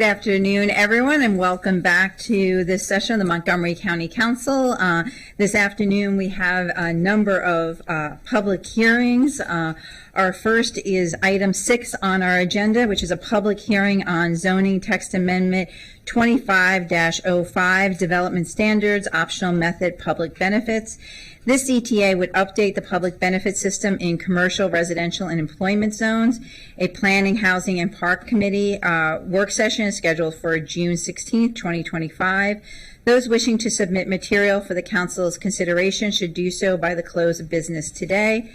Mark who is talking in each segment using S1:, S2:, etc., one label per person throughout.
S1: Good afternoon, everyone, and welcome back to this session of the Montgomery County Council. This afternoon, we have a number of public hearings. Our first is item 6 on our agenda, which is a public hearing on zoning text amendment 25-05, development standards, optional method, public benefits. This ZTA would update the public benefit system in commercial, residential, and employment zones. A Planning, Housing, and Park Committee work session is scheduled for June 16th, 2025. Those wishing to submit material for the Council's consideration should do so by the close of business today.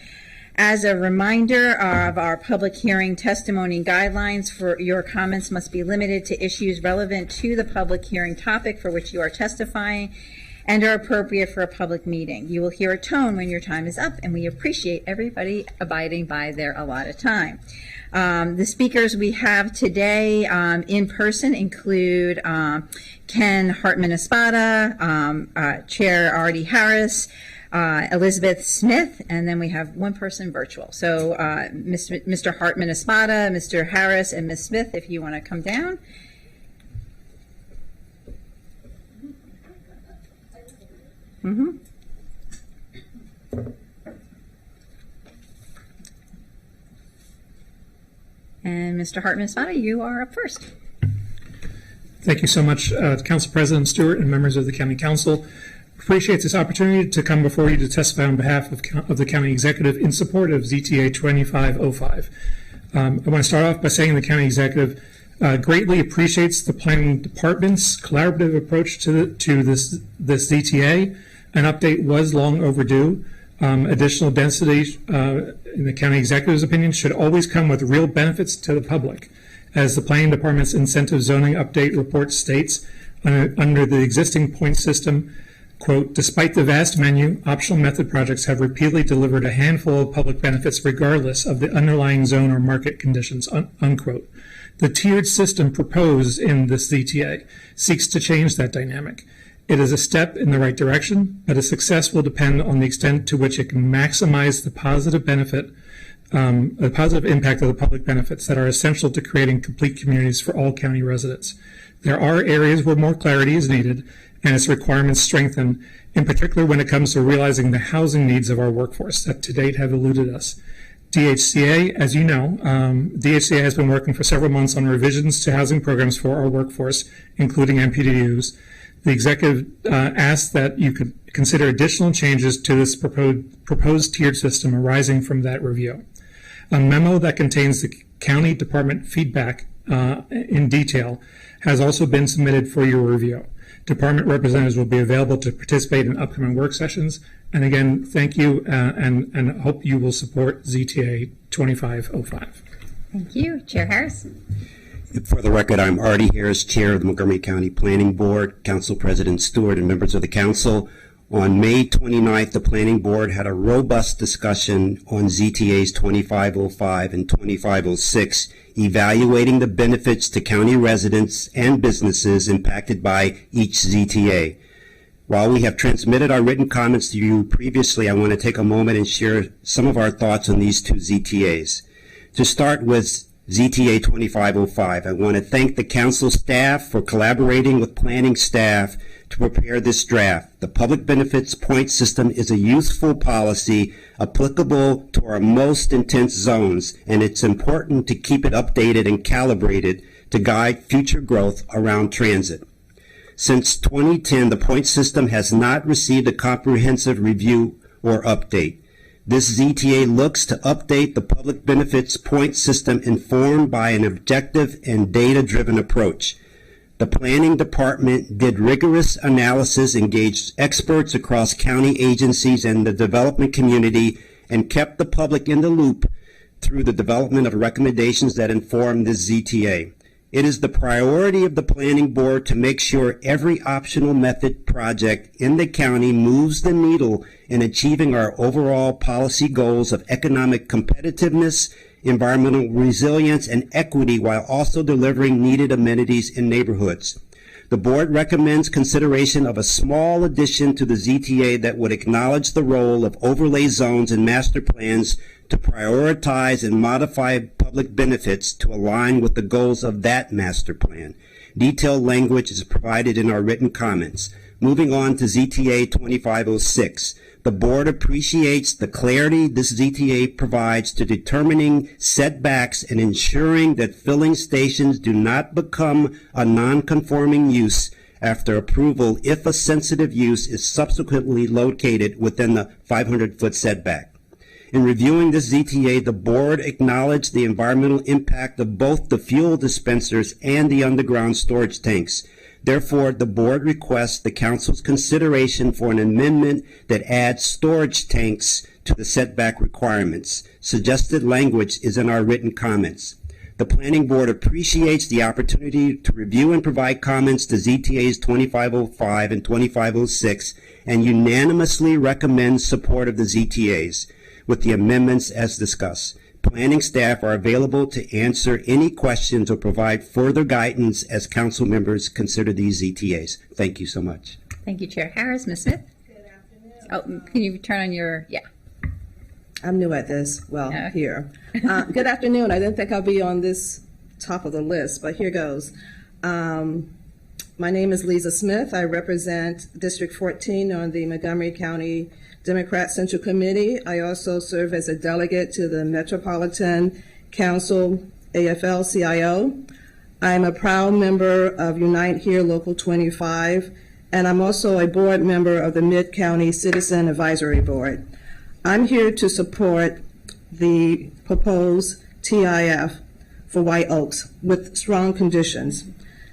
S1: As a reminder of our public hearing testimony guidelines, for your comments must be limited to issues relevant to the public hearing topic for which you are testifying and are appropriate for a public meeting. You will hear a tone when your time is up, and we appreciate everybody abiding by their allotted time. The speakers we have today in person include Ken Hartman-Espada, Chair Artie Harris, Elizabeth Smith, and then we have one person virtual. So Mr. Hartman-Espada, Mr. Harris, and Ms. Smith, if you want to come down. And Mr. Hartman-Espada, you are up first.
S2: Thank you so much, Council President Stewart and members of the County Council. Appreciate this opportunity to come before you to testify on behalf of the County Executive in support of ZTA 2505. I want to start off by saying the County Executive greatly appreciates the Planning Department's collaborative approach to this ZTA. An update was long overdue. Additional density, in the County Executive's opinion, should always come with real benefits to the public. As the Planning Department's incentive zoning update report states, under the existing point system, quote, despite the vast menu, optional method projects have repeatedly delivered a handful of public benefits regardless of the underlying zone or market conditions, unquote. The tiered system proposed in this ZTA seeks to change that dynamic. It is a step in the right direction, but its success will depend on the extent to which it can maximize the positive benefit, the positive impact of the public benefits that are essential to creating complete communities for all county residents. There are areas where more clarity is needed and its requirements strengthened, in particular when it comes to realizing the housing needs of our workforce that to date have eluded us. DHCA, as you know, DHCA has been working for several months on revisions to housing programs for our workforce, including MPDUs. The Executive asked that you could consider additional changes to this proposed tiered system arising from that review. A memo that contains the County Department feedback in detail has also been submitted for your review. Department representatives will be available to participate in upcoming work sessions. And again, thank you and hope you will support ZTA 2505.
S1: Thank you. Chair Harris.
S3: For the record, I'm Artie Harris, Chair of the Montgomery County Planning Board, Council President Stewart, and members of the Council. On May 29th, the Planning Board had a robust discussion on ZTAs 2505 and 2506, evaluating the benefits to county residents and businesses impacted by each ZTA. While we have transmitted our written comments to you previously, I want to take a moment and share some of our thoughts on these two ZTAs. To start with ZTA 2505, I want to thank the Council staff for collaborating with planning staff to prepare this draft. The public benefits point system is a useful policy applicable to our most intense zones, and it's important to keep it updated and calibrated to guide future growth around transit. Since 2010, the point system has not received a comprehensive review or update. This ZTA looks to update the public benefits point system informed by an objective and data-driven approach. The Planning Department did rigorous analysis, engaged experts across county agencies and the development community, and kept the public in the loop through the development of recommendations that inform this ZTA. It is the priority of the Planning Board to make sure every optional method project in the county moves the needle in achieving our overall policy goals of economic competitiveness, environmental resilience, and equity, while also delivering needed amenities in neighborhoods. The Board recommends consideration of a small addition to the ZTA that would acknowledge the role of overlay zones and master plans to prioritize and modify public benefits to align with the goals of that master plan. Detailed language is provided in our written comments. Moving on to ZTA 2506. The board appreciates the clarity this ZTA provides to determining setbacks and ensuring that filling stations do not become a non-conforming use after approval if a sensitive use is subsequently located within the 500-foot setback. In reviewing this ZTA, the board acknowledged the environmental impact of both the fuel dispensers and the underground storage tanks. Therefore, the board requests the council's consideration for an amendment that adds storage tanks to the setback requirements. Suggested language is in our written comments. The planning board appreciates the opportunity to review and provide comments to ZTAs 2505 and 2506 and unanimously recommends support of the ZTAs with the amendments as discussed. Planning staff are available to answer any questions or provide further guidance as council members consider these ZTAs. Thank you so much.
S1: Thank you, Chair Harris. Ms. Smith?
S4: Good afternoon.
S1: Oh, can you turn on your, yeah.
S4: I'm new at this, well,
S1: Yeah.
S4: here. Good afternoon. I didn't think I'd be on this top of the list, but here goes. My name is Lisa Smith. I represent District 14 on the Montgomery County Democrat Central Committee. I also serve as a delegate to the Metropolitan Council AFL-CIO. I'm a proud member of Unite Here Local 25, and I'm also a board member of the Mid-County Citizen Advisory Board. I'm here to support the proposed TIF for White Oaks with strong conditions.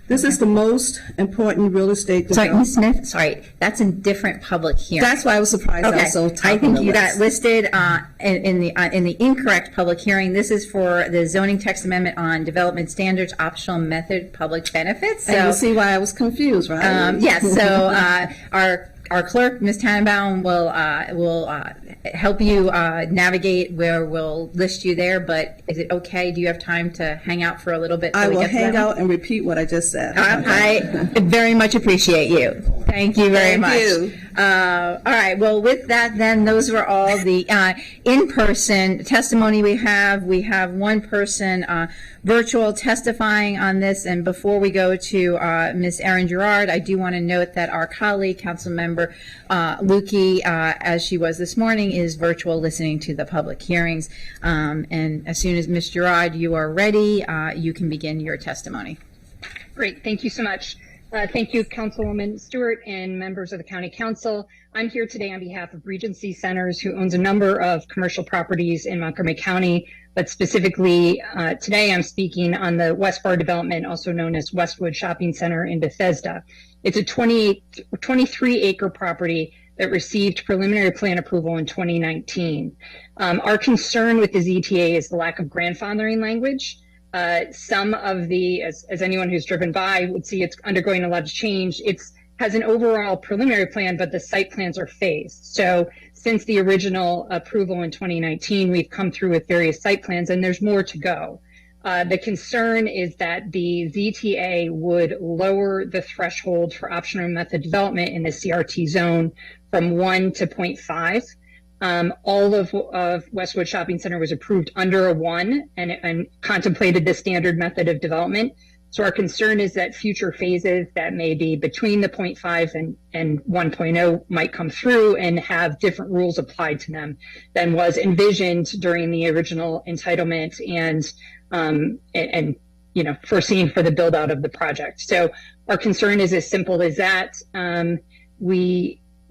S4: This is the most important real estate
S1: Sorry,
S4: development.
S1: Ms. Smith, sorry, that's a different public hearing.
S4: That's why I was surprised I
S1: Okay,
S4: was so top
S1: I
S4: of
S1: think
S4: the
S1: you got
S4: list.
S1: listed in the incorrect public hearing. This is for the zoning text amendment on development standards, optional method, public benefits.
S4: And you
S1: So,
S4: see why I was confused, right?
S1: yes, so our clerk, Ms. Tannenbaum, will help you navigate where we'll list you there, but is it okay? Do you have time to hang out for a little bit? till
S4: I
S1: we
S4: will
S1: get to
S4: hang
S1: that one?
S4: out and repeat what I just said.
S1: I very much appreciate you. Thank you very
S4: Thank
S1: much.
S4: you.
S1: All right. Well, with that, then, those were all the in-person testimony we have. We have one person virtual testifying on this. And before we go to Ms. Erin Gerard, I do want to note that our colleague, Councilmember Lukey, as she was this morning, is virtual listening to the public hearings. And as soon as Ms. Gerard, you are ready, you can begin your testimony.
S5: Great, thank you so much. Thank you, Councilwoman Stewart and members of the County Council. I'm here today on behalf of Regency Centers, who owns a number of commercial properties in Montgomery County, but specifically today I'm speaking on the West Bar development, also known as Westwood Shopping Center in Bethesda. It's a 23-acre property that received preliminary plan approval in 2019. Our concern with the ZTA is the lack of grandfathering language. Some of the, as anyone who's driven by would see, it's undergoing a lot of change. It has an overall preliminary plan, but the site plans are phased. So since the original approval in 2019, we've come through with various site plans, and there's more to go. The concern is that the ZTA would lower the threshold for optional method development in the CRT zone from 1 to 0.5. All of Westwood Shopping Center was approved under a 1 and contemplated the standard method of development. So our concern is that future phases that may be between the 0.5 and 1.0 might come through and have different rules applied to them than was envisioned during the original entitlement and foreseen for the build out of the project. So our concern is as simple as that.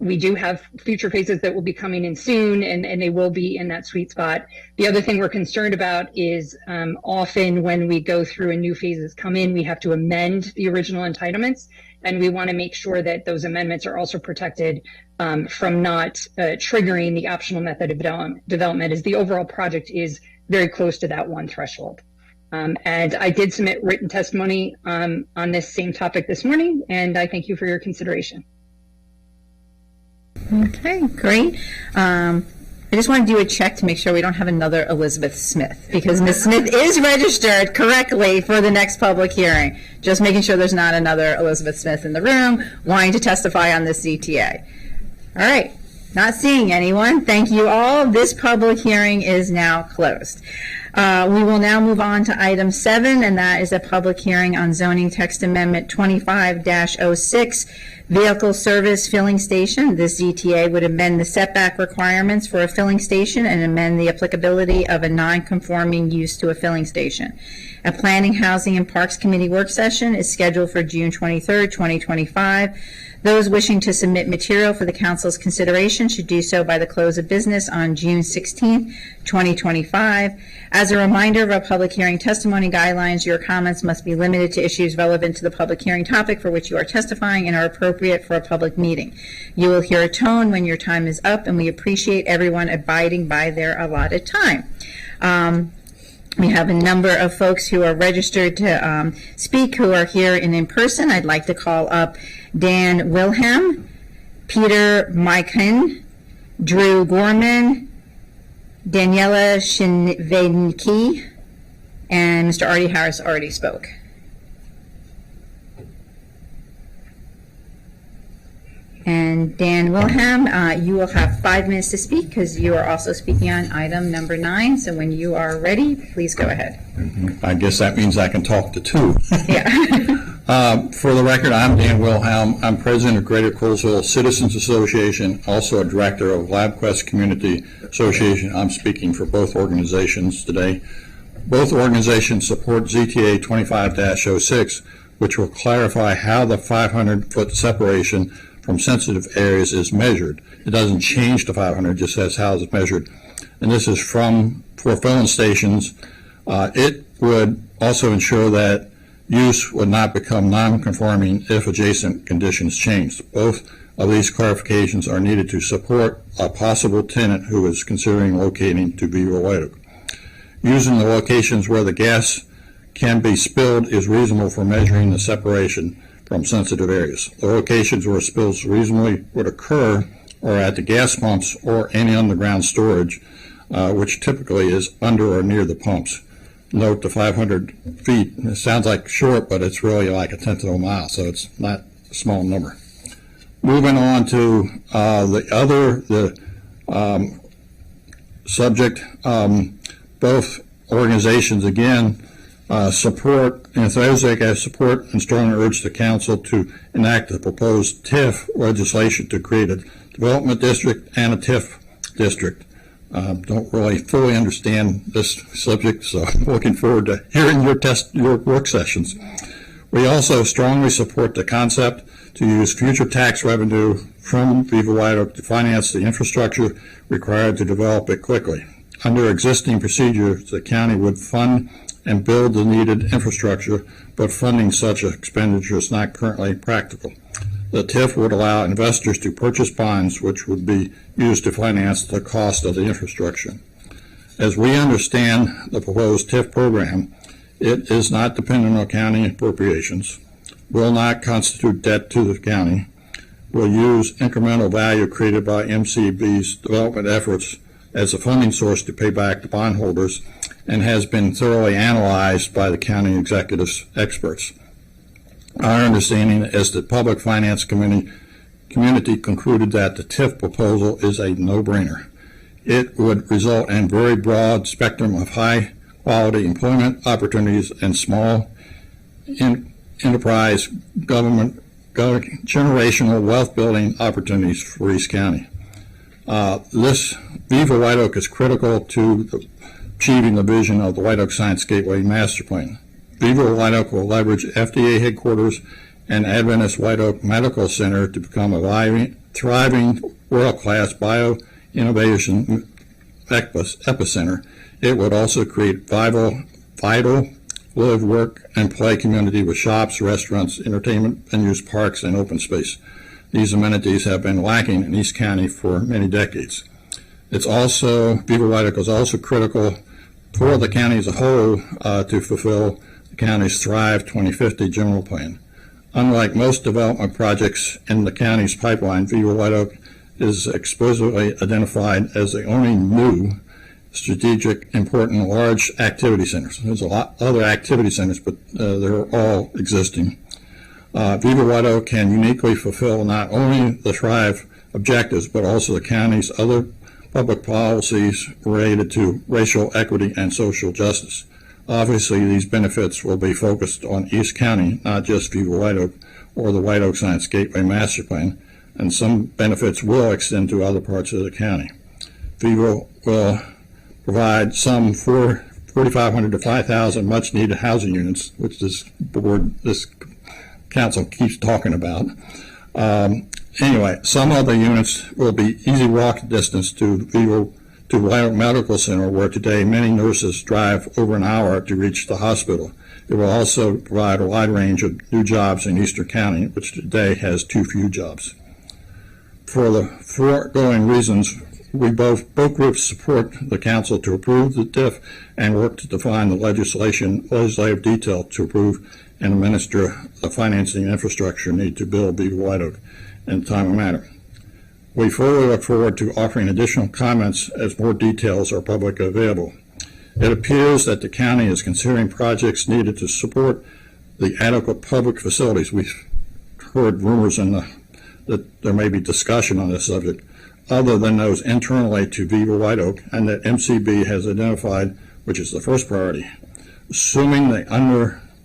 S5: We do have future phases that will be coming in soon, and they will be in that sweet spot. The other thing we're concerned about is often when we go through and new phases come in, we have to amend the original entitlements, and we want to make sure that those amendments are also protected from not triggering the optional method of development, as the overall project is very close to that 1 threshold. And I did submit written testimony on this same topic this morning, and I thank you for your consideration.
S1: Okay, great. I just want to do a check to make sure we don't have another Elizabeth Smith, because Ms. Smith is registered correctly for the next public hearing. Just making sure there's not another Elizabeth Smith in the room wanting to testify on this ZTA. All right, not seeing anyone. Thank you all. This public hearing is now closed. We will now move on to item 7, and that is a public hearing on zoning text amendment 25-06, vehicle service filling station. This ZTA would amend the setback requirements for a filling station and amend the applicability of a non-conforming use to a filling station. A Planning, Housing, and Parks Committee work session is scheduled for June 23rd, 2025. Those wishing to submit material for the council's consideration should do so by the close of business on June 16th, 2025. As a reminder of our public hearing testimony guidelines, your comments must be limited to issues relevant to the public hearing topic for which you are testifying and are appropriate for a public meeting. You will hear a tone when your time is up, and we appreciate everyone abiding by their allotted time. We have a number of folks who are registered to speak who are here in person. I'd like to call up Dan Wilhelm, Peter Mykin, Drew Gorman, Daniela Shinvenki, and Mr. Artie Harris already spoke. And Dan Wilhelm, you will have 5 minutes to speak because you are also speaking on item number 9. So when you are ready, please go ahead.
S6: I guess that means I can talk to 2.
S1: Yeah.
S6: For the record, I'm Dan Wilhelm. I'm president of Greater Colesville Citizens Association, also a director of LabQuest Community Association. I'm speaking for both organizations today. Both organizations support ZTA 25-06, which will clarify how the 500-foot separation from sensitive areas is measured. It doesn't change to 500, just says how it's measured. And this is for filling stations. It would also ensure that use would not become non-conforming if adjacent conditions changed. Both of these clarifications are needed to support a possible tenant who is considering locating to Beaver White Oak. Using the locations where the gas can be spilled is reasonable for measuring the separation from sensitive areas. The locations where spills reasonably would occur are at the gas pumps or any underground storage, which typically is under or near the pumps. Note the 500 feet. It sounds like short, but it's really like a tenth of a mile, so it's not a small number. Moving on to the subject, both organizations again support, and support and strongly urge the council to enact the proposed TIF legislation to create a development district and a TIF district. Don't really fully understand this subject, so I'm looking forward to hearing your work sessions. We also strongly support the concept to use future tax revenue from Beaver White Oak to finance the infrastructure required to develop it quickly. Under existing procedures, the county would fund and build the needed infrastructure, but funding such expenditure is not currently practical. The TIF would allow investors to purchase bonds, which would be used to finance the cost of the infrastructure. As we understand the proposed TIF program, it is not dependent on county appropriations, will not constitute debt to the county, will use incremental value created by MCB's development efforts as a funding source to pay back the bondholders, and has been thoroughly analyzed by the county executive's experts. Our understanding is that Public Finance Community concluded that the TIF proposal is a no-brainer. It would result in very broad spectrum of high-quality employment opportunities and small enterprise government generational wealth-building opportunities for East County. This Beaver White Oak is critical to achieving the vision of the White Oak Science Gateway Master Plan. Beaver White Oak will leverage FDA headquarters and Adventist White Oak Medical Center to become a thriving, world-class bio-innovation epicenter. It would also create vital live, work, and play community with shops, restaurants, entertainment venues, parks, and open space. These amenities have been lacking in East County for many decades. Beaver White Oak is also critical for the county as a whole to fulfill the county's Thrive 2050 general plan. Unlike most development projects in the county's pipeline, Beaver White Oak is explicitly identified as the only new strategic, important, large activity centers. There's a lot of other activity centers, but they're all existing. Beaver White Oak can uniquely fulfill not only the Thrive objectives, but also the county's other public policies related to racial equity and social justice. Obviously, these benefits will be focused on East County, not just Viva White Oak or the White Oak Science Gateway Master Plan, and some benefits will extend to other parts of the county. Viva will provide some 4,500 to 5,000 much-needed housing units, which this council keeps talking about. Anyway, some of the units will be easy walk distance to White Oak Medical Center, where today many nurses drive over an hour to reach the hospital. It will also provide a wide range of new jobs in Eastern County, which today has too few jobs. For the foregoing reasons, both groups support the council to approve the TIF and work to define the legislative detail to approve and administer the financing and infrastructure needed to build Viva White Oak in a timely manner. We fully look forward to offering additional comments as more details are publicly available. It appears that the county is considering projects needed to support the adequate public facilities. We've heard rumors that there may be discussion on this subject, other than those internally to Viva White Oak, and that MCB has identified, which is the first priority. Assuming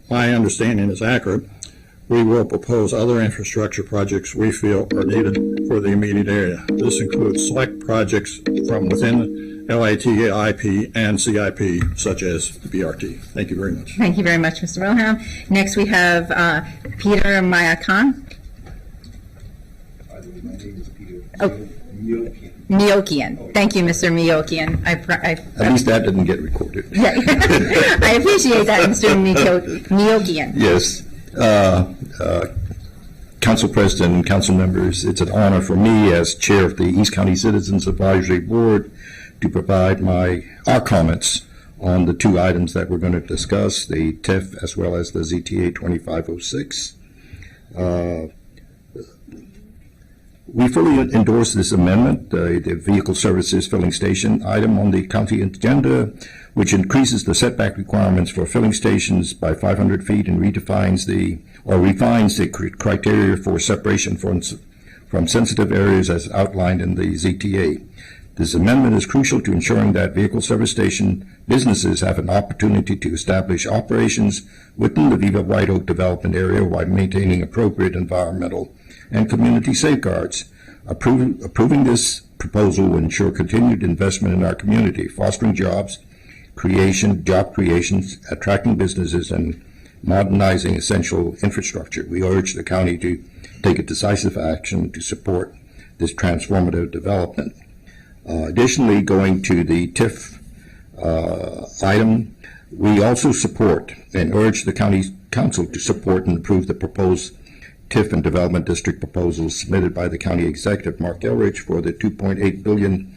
S6: my understanding is accurate, we will propose other infrastructure projects we feel are needed for the immediate area. This includes select projects from within LATIP and CIP, such as the BRT. Thank you very much.
S1: Thank you very much, Mr. Wilhelm. Next, we have Peter Mayakan. Miokian. Thank you, Mr. Miokian.
S7: At least that didn't get recorded.
S1: Yeah. I appreciate that, Mr. Miokian.
S7: Yes. Council President and council members, it's an honor for me as chair of the East County Citizens Advisory Board to provide our comments on the two items that we're going to discuss, the TIF as well as the ZTA 2506. We fully endorse this amendment, the vehicle services filling station item on the county agenda, which increases the setback requirements for filling stations by 500 feet and refines the criteria for separation from sensitive areas as outlined in the ZTA. This amendment is crucial to ensuring that vehicle service station businesses have an opportunity to establish operations within the Viva White Oak development area while maintaining appropriate environmental and community safeguards. Approving this proposal will ensure continued investment in our community, fostering job creation, attracting businesses, and modernizing essential infrastructure. We urge the county to take a decisive action to support this transformative development. Additionally, going to the TIF item, we also support and urge the county council to support and approve the proposed TIF and Development District proposals submitted by the County Executive, Mark Elrich, for the $2.8 billion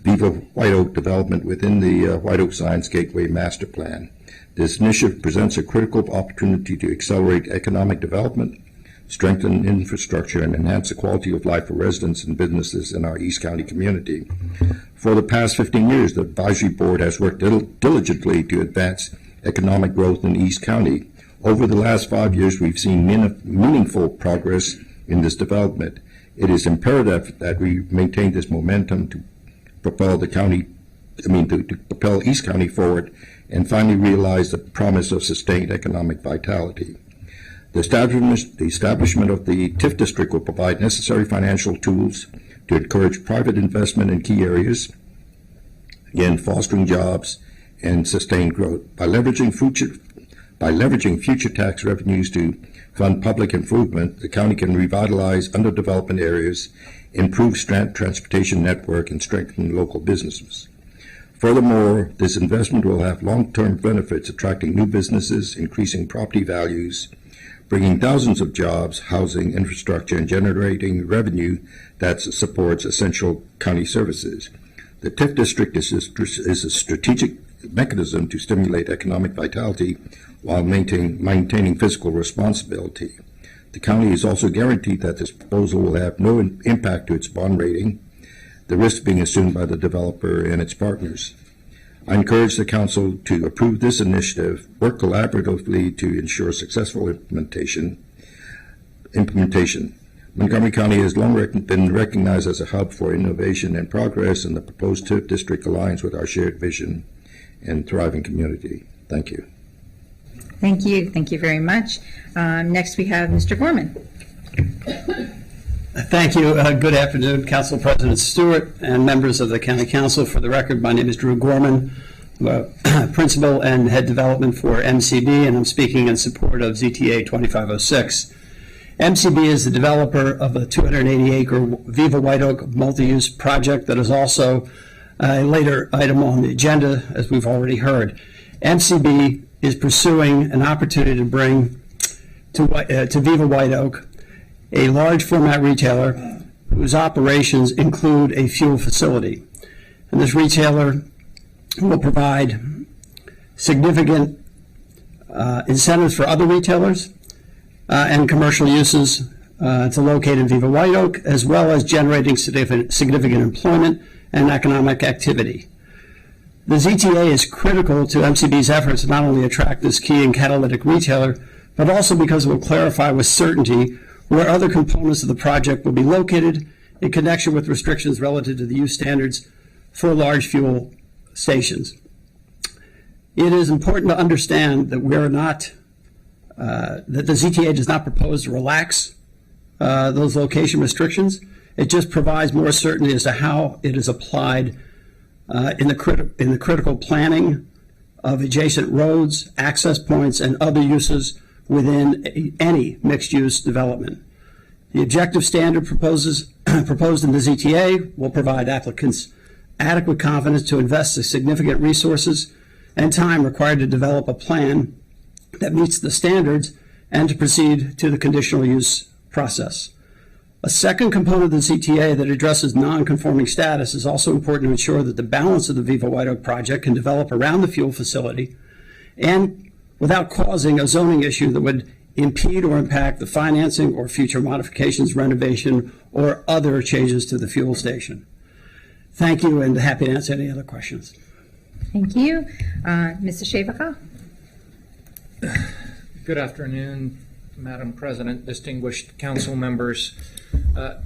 S7: Viva White Oak development within the White Oak Science Gateway Master Plan. This initiative presents a critical opportunity to accelerate economic development, strengthen infrastructure, and enhance the quality of life for residents and businesses in our East County community. For the past 15 years, the Advisory Board has worked diligently to advance economic growth in East County. Over the last 5 years, we've seen meaningful progress in this development. It is imperative that we maintain this momentum to propel propel East County forward and finally realize the promise of sustained economic vitality. The establishment of the TIF district will provide necessary financial tools to encourage private investment in key areas, again, fostering jobs and sustained growth. By leveraging future tax revenues to fund public improvement, the county can revitalize underdeveloped areas, improve transportation network, and strengthen local businesses. Furthermore, this investment will have long-term benefits, attracting new businesses, increasing property values, bringing thousands of jobs, housing, infrastructure, and generating revenue that supports essential county services. The TIF district is a strategic mechanism to stimulate economic vitality while maintaining fiscal responsibility. The county is also guaranteed that this proposal will have no impact to its bond rating, the risk being assumed by the developer and its partners. I encourage the council to approve this initiative, work collaboratively to ensure successful implementation. Montgomery County has long been recognized as a hub for innovation and progress, and the proposed TIF district aligns with our shared vision and thriving community. Thank you.
S1: Thank you. Thank you very much. Next, we have Mr. Gorman.
S8: Thank you. Good afternoon, Council President Stewart and members of the County Council. For the record, my name is Drew Gorman, Principal and Head Development for MCB, and I'm speaking in support of ZTA 2506. MCB is the developer of a 280-acre Viva White Oak multi-use project that is also a later item on the agenda, as we've already heard. MCB is pursuing an opportunity to bring to Viva White Oak a large format retailer whose operations include a fuel facility. And this retailer will provide significant incentives for other retailers and commercial uses to locate in Viva White Oak, as well as generating significant employment and economic activity. The ZTA is critical to MCB's efforts to not only attract this key and catalytic retailer, but also because it will clarify with certainty where other components of the project will be located in connection with restrictions relative to the use standards for large fuel stations. It is important to understand that we are not, that the ZTA does not propose to relax those location restrictions. It just provides more certainty as to how it is applied in the critical planning of adjacent roads, access points, and other uses within any mixed-use development. The objective standard proposed in the ZTA will provide applicants adequate confidence to invest the significant resources and time required to develop a plan that meets the standards and to proceed to the conditional use process. A second component of the ZTA that addresses non-conforming status is also important to ensure that the balance of the Viva White Oak project can develop around the fuel facility and without causing a zoning issue that would impede or impact the financing or future modifications, renovation, or other changes to the fuel station. Thank you, and happy to answer any other questions.
S1: Thank you. Mr. Shavaka?
S9: Good afternoon, Madam President, distinguished council members.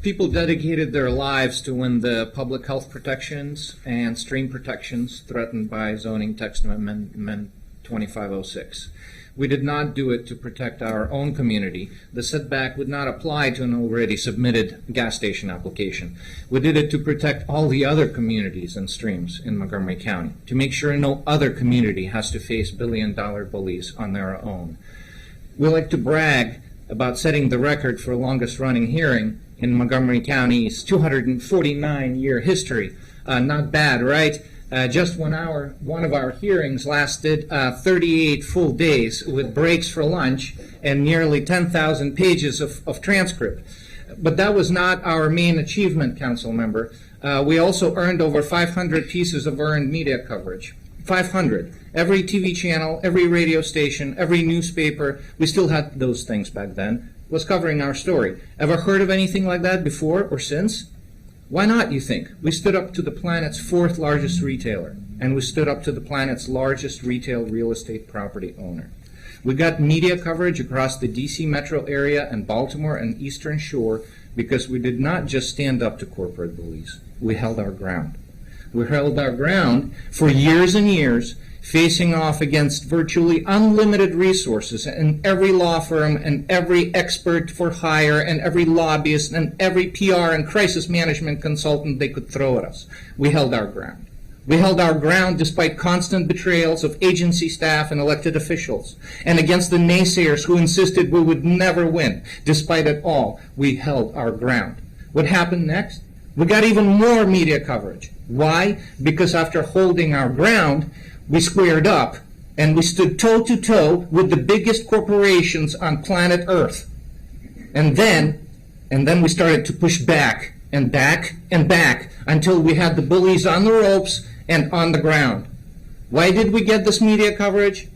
S9: People dedicated their lives to win the public health protections and stream protections threatened by zoning text amendment 2506. We did not do it to protect our own community. The setback would not apply to an already submitted gas station application. We did it to protect all the other communities and streams in Montgomery County, to make sure no other community has to face billion-dollar bullies on their own. We like to brag about setting the record for longest running hearing in Montgomery County's 249-year history. Not bad, right? Just one of our hearings lasted 38 full days with breaks for lunch and nearly 10,000 pages of transcript. But that was not our main achievement, council member. We also earned over 500 pieces of earned media coverage. 500. Every TV channel, every radio station, every newspaper, we still had those things back then, was covering our story. Ever heard of anything like that before or since? Why not, you think? We stood up to the planet's 4th largest retailer, and we stood up to the planet's largest retail real estate property owner. We got media coverage across the DC metro area and Baltimore and Eastern Shore because we did not just stand up to corporate bullies. We held our ground. We held our ground for years and years, facing off against virtually unlimited resources and every law firm and every expert for hire and every lobbyist and every PR and crisis management consultant they could throw at us. We held our ground. We held our ground despite constant betrayals of agency staff and elected officials, and against the naysayers who insisted we would never win. Despite it all, we held our ground. What happened next? We got even more media coverage. Why? Because after holding our ground, we squared up and we stood toe-to-toe with the biggest corporations on planet Earth. And then we started to push back and back and back until we had the bullies on the ropes and on the ground. Why did we get this media coverage?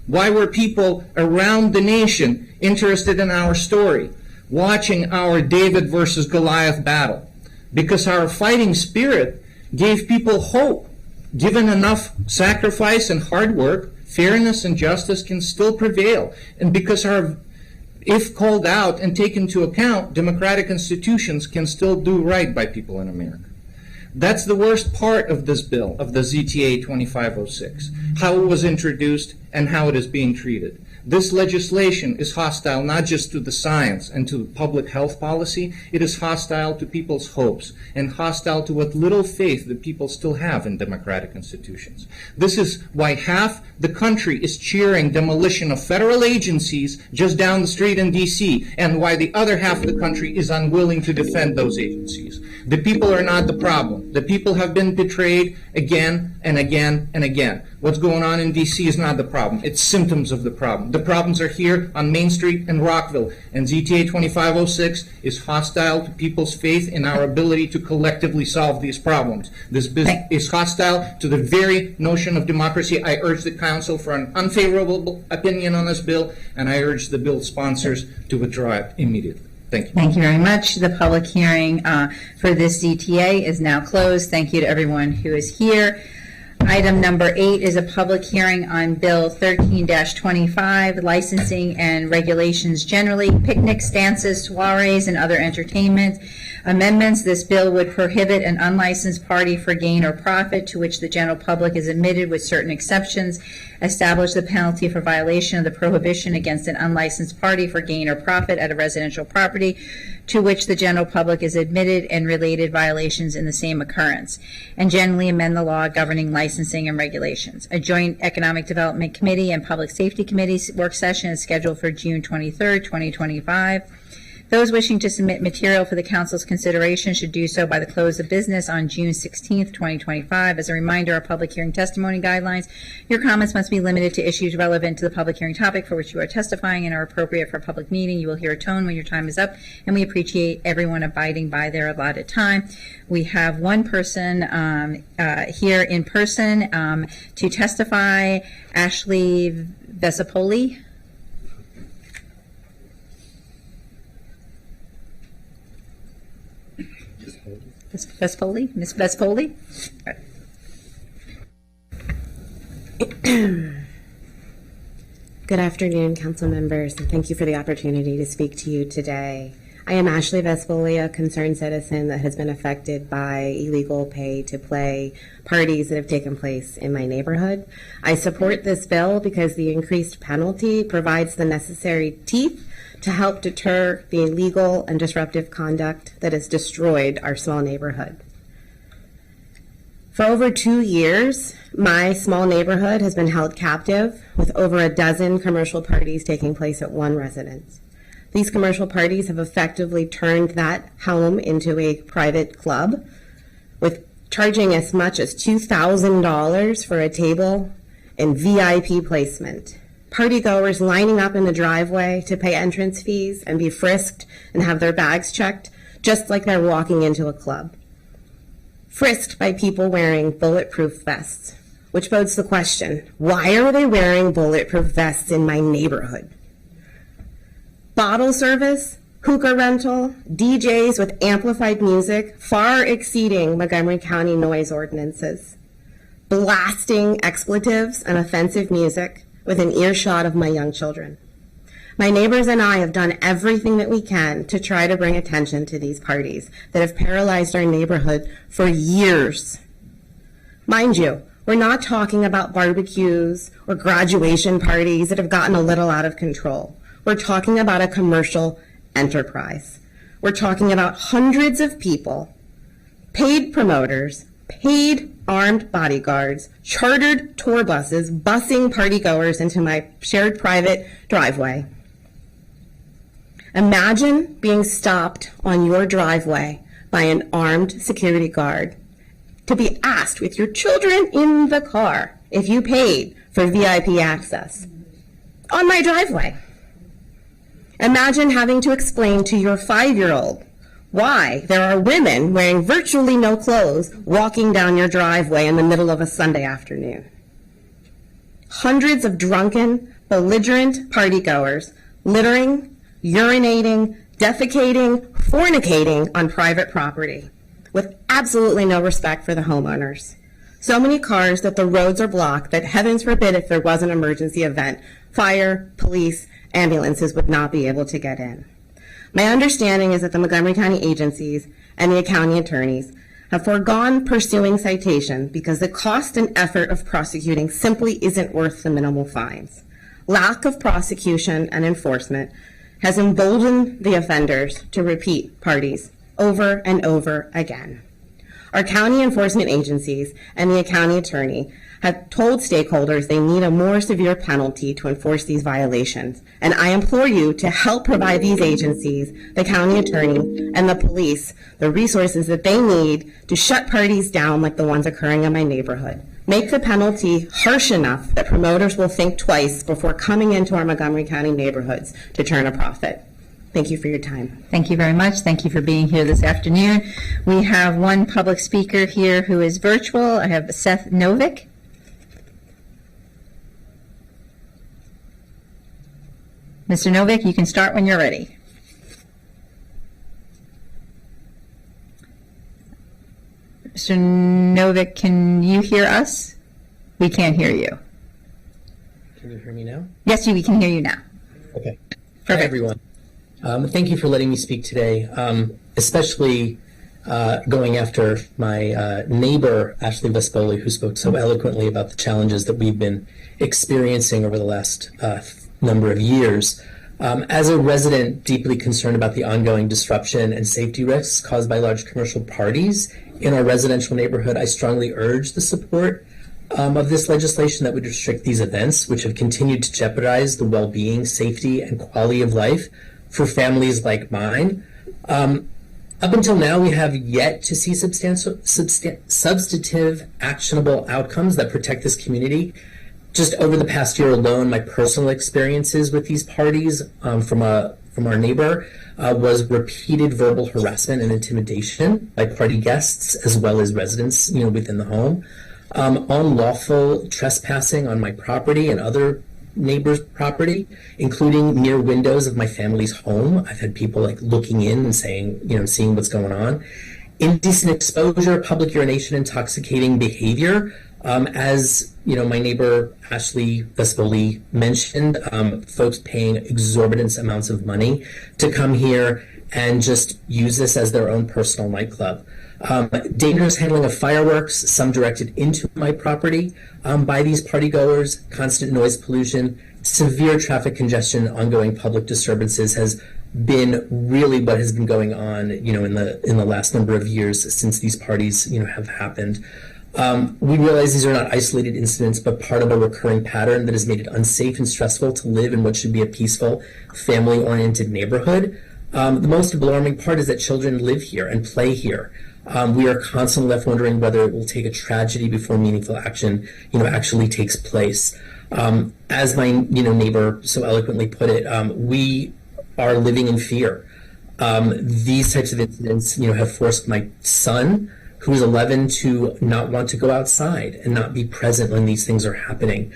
S9: Why were people around the nation interested in our story, watching our David versus Goliath battle? Because our fighting spirit gave people hope. Given enough sacrifice and hard work, fairness and justice can still prevail. And because our If called out and taken into account, democratic institutions can still do right by people in America. That's the worst part of this bill, of the ZTA 2506, how it was introduced and how it is being treated. This legislation is hostile not just to the science and to public health policy, it is hostile to people's hopes and hostile to what little faith that people still have in democratic institutions. This is why half the country is cheering demolition of federal agencies just down the street in D.C., and why the other half of the country is unwilling to defend those agencies. The people are not the problem. The people have been betrayed again and again and again. What's going on in D.C. is not the problem. It's symptoms of the problem. The problems are here on Main Street in Rockville, and ZTA 2506 is hostile to people's faith in our ability to collectively solve these problems. This is hostile to the very notion of democracy. I urge the Council for an unfavorable opinion on this bill, and I urge the bill sponsors to withdraw it immediately. Thank you.
S1: Thank you very much. The public hearing for this ZTA is now closed. Thank you to everyone who is here. Item number 8 is a public hearing on Bill 13-25, licensing and regulations generally, picnics, dances, soirees, and other entertainment amendments. This bill would prohibit an unlicensed party for gain or profit to which the general public is admitted with certain exceptions, establish the penalty for violation of the prohibition against an unlicensed party for gain or profit at a residential property to which the general public is admitted, and related violations in the same occurrence, and generally amend the law governing licensing and regulations. A joint Economic Development Committee and Public Safety Committee work session is scheduled for June 23rd, 2025. Those wishing to submit material for the Council's consideration should do so by the close of business on June 16th, 2025. As a reminder, our public hearing testimony guidelines. Your comments must be limited to issues relevant to the public hearing topic for which you are testifying and are appropriate for a public meeting. You will hear a tone when your time is up, and we appreciate everyone abiding by their allotted time. We have one person here in person to testify, Ashley Vesipoli. Ms. Vespoli?
S10: Good afternoon, council members, and thank you for the opportunity to speak to you today. I am Ashley Vespoli, a concerned citizen that has been affected by illegal pay-to-play parties that have taken place in my neighborhood. I support this bill because the increased penalty provides the necessary teeth to help deter the illegal and disruptive conduct that has destroyed our small neighborhood. For over 2 years, my small neighborhood has been held captive with over a dozen commercial parties taking place at one residence. These commercial parties have effectively turned that home into a private club, with charging as much as $2,000 for a table and VIP placement. Partygoers lining up in the driveway to pay entrance fees and be frisked and have their bags checked, just like they're walking into a club. Frisked by people wearing bulletproof vests, which bodes the question, why are they wearing bulletproof vests in my neighborhood? Bottle service, hookah rental, DJs with amplified music far exceeding Montgomery County noise ordinances, blasting expletives and offensive music within earshot of my young children. My neighbors and I have done everything that we can to try to bring attention to these parties that have paralyzed our neighborhood for years. Mind you, we're not talking about barbecues or graduation parties that have gotten a little out of control. We're talking about a commercial enterprise. We're talking about hundreds of people, paid promoters, paid armed bodyguards, chartered tour buses, busing partygoers into my shared private driveway. Imagine being stopped on your driveway by an armed security guard to be asked with your children in the car if you paid for VIP access on my driveway. Imagine having to explain to your 5-year-old why there are women wearing virtually no clothes walking down your driveway in the middle of a Sunday afternoon. Hundreds of drunken, belligerent partygoers littering, urinating, defecating, fornicating on private property with absolutely no respect for the homeowners. So many cars that the roads are blocked that heavens forbid if there was an emergency event, fire, police, ambulances would not be able to get in. My understanding is that the Montgomery County agencies and the county attorneys have foregone pursuing citation because the cost and effort of prosecuting simply isn't worth the minimal fines. Lack of prosecution and enforcement has emboldened the offenders to repeat parties over and over again. Our county enforcement agencies and the county attorney have told stakeholders they need a more severe penalty to enforce these violations. And I implore you to help provide these agencies, the county attorney, and the police the resources that they need to shut parties down like the ones occurring in my neighborhood. Make the penalty harsh enough that promoters will think twice before coming into our Montgomery County neighborhoods to turn a profit. Thank you for your time.
S1: Thank you very much. Thank you for being here this afternoon. We have one public speaker here who is virtual. I have Seth Novick. Mr. Novick, you can start when you're ready. Mr. Novick, can you hear us? We can't hear you.
S11: Can you hear me now?
S1: Yes, we can hear you now.
S11: Okay.
S1: Perfect.
S11: Hi, everyone. Thank you for letting me speak today, especially going after my neighbor, Ashley Vespoli, who spoke so eloquently about the challenges that we've been experiencing over the last number of years. As a resident deeply concerned about the ongoing disruption and safety risks caused by large commercial parties in our residential neighborhood, I strongly urge the support of this legislation that would restrict these events, which have continued to jeopardize the well-being, safety, and quality of life for families like mine. Up until now, we have yet to see substantive, actionable outcomes that protect this community. Just over the past year alone, my personal experiences with these parties from our neighbor was repeated verbal harassment and intimidation by party guests as well as residents, within the home, unlawful trespassing on my property and other neighbors' property, including near windows of my family's home. I've had people looking in and saying, seeing what's going on. Indecent exposure, public urination, intoxicating behavior. As my neighbor Ashley Vespoli mentioned, folks paying exorbitant amounts of money to come here and just use this as their own personal nightclub. Dangerous handling of fireworks, some directed into my property by these partygoers, constant noise pollution, severe traffic congestion, ongoing public disturbances has been really what has been going on, in the last number of years since these parties, have happened. We realize these are not isolated incidents, but part of a recurring pattern that has made it unsafe and stressful to live in what should be a peaceful, family-oriented neighborhood. The most alarming part is that children live here and play here. We are constantly left wondering whether it will take a tragedy before meaningful action, actually takes place. As my, neighbor so eloquently put it, we are living in fear. These types of incidents, have forced my son, who's 11, to not want to go outside and not be present when these things are happening.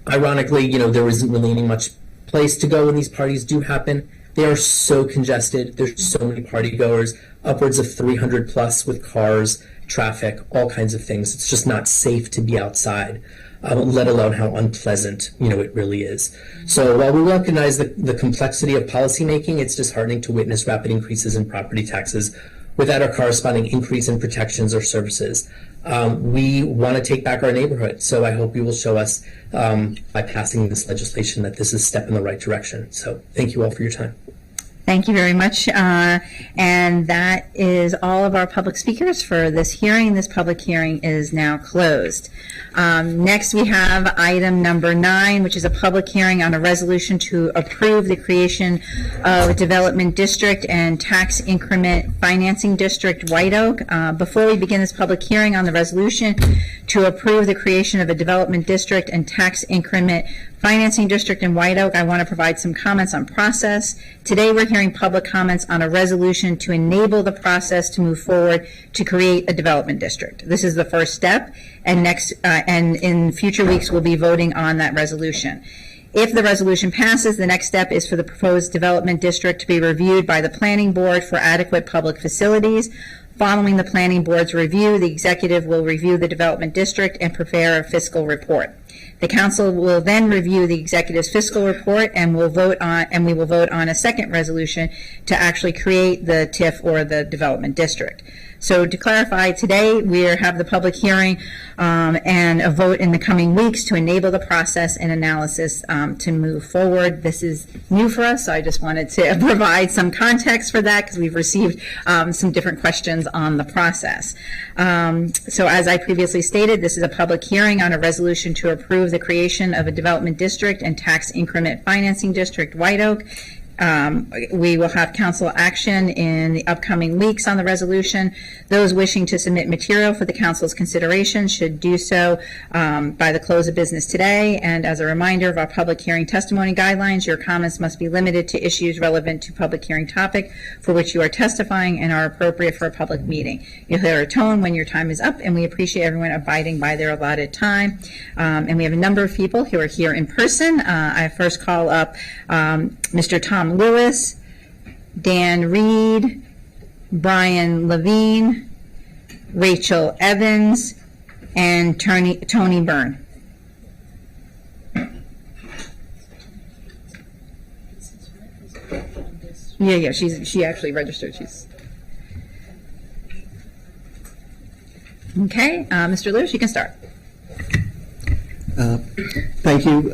S11: Ironically, there isn't really any much place to go when these parties do happen. They are so congested. There's so many party goers, upwards of 300 plus with cars, traffic, all kinds of things. It's just not safe to be outside, let alone how unpleasant, it really is. So while we recognize the complexity of policymaking, it's disheartening to witness rapid increases in property taxes without a corresponding increase in protections or services. We want to take back our neighborhood, so I hope you will show us by passing this legislation that this is a step in the right direction. So thank you all for your time.
S1: Thank you very much. And that is all of our public speakers for this hearing. This public hearing is now closed. Next, we have item number 9, which is a public hearing on a resolution to approve the creation of a development district and tax increment financing district, White Oak. Before we begin this public hearing on the resolution to approve the creation of a development district and tax increment financing district in White Oak, I want to provide some comments on process. Today, we're hearing public comments on a resolution to enable the process to move forward to create a development district. This is the first step, and and in future weeks, we'll be voting on that resolution. If the resolution passes, the next step is for the proposed development district to be reviewed by the Planning Board for adequate public facilities. Following the Planning Board's review, the executive will review the development district and prepare a fiscal report. The council will then review the executive's fiscal report and we will vote on a second resolution to actually create the TIF or the development district. So to clarify, today we have the public hearing and a vote in the coming weeks to enable the process and analysis to move forward. This is new for us, so I just wanted to provide some context for that because we've received some different questions on the process. So as I previously stated, this is a public hearing on a resolution to approve the creation of a development district and tax increment financing district, White Oak. We will have council action in the upcoming weeks on the resolution. Those wishing to submit material for the council's consideration should do so by the close of business today. And as a reminder of our public hearing testimony guidelines, your comments must be limited to issues relevant to public hearing topic for which you are testifying and are appropriate for a public meeting. You'll hear a tone when your time is up, and we appreciate everyone abiding by their allotted time. And we have a number of people who are here in person. I first call up Mr. Tom Lewis, Dan Reed, Brian Levine, Rachel Evans, and Tony Byrne. Yeah, she actually registered. She's okay. Mr. Lewis, you can start.
S12: Thank you,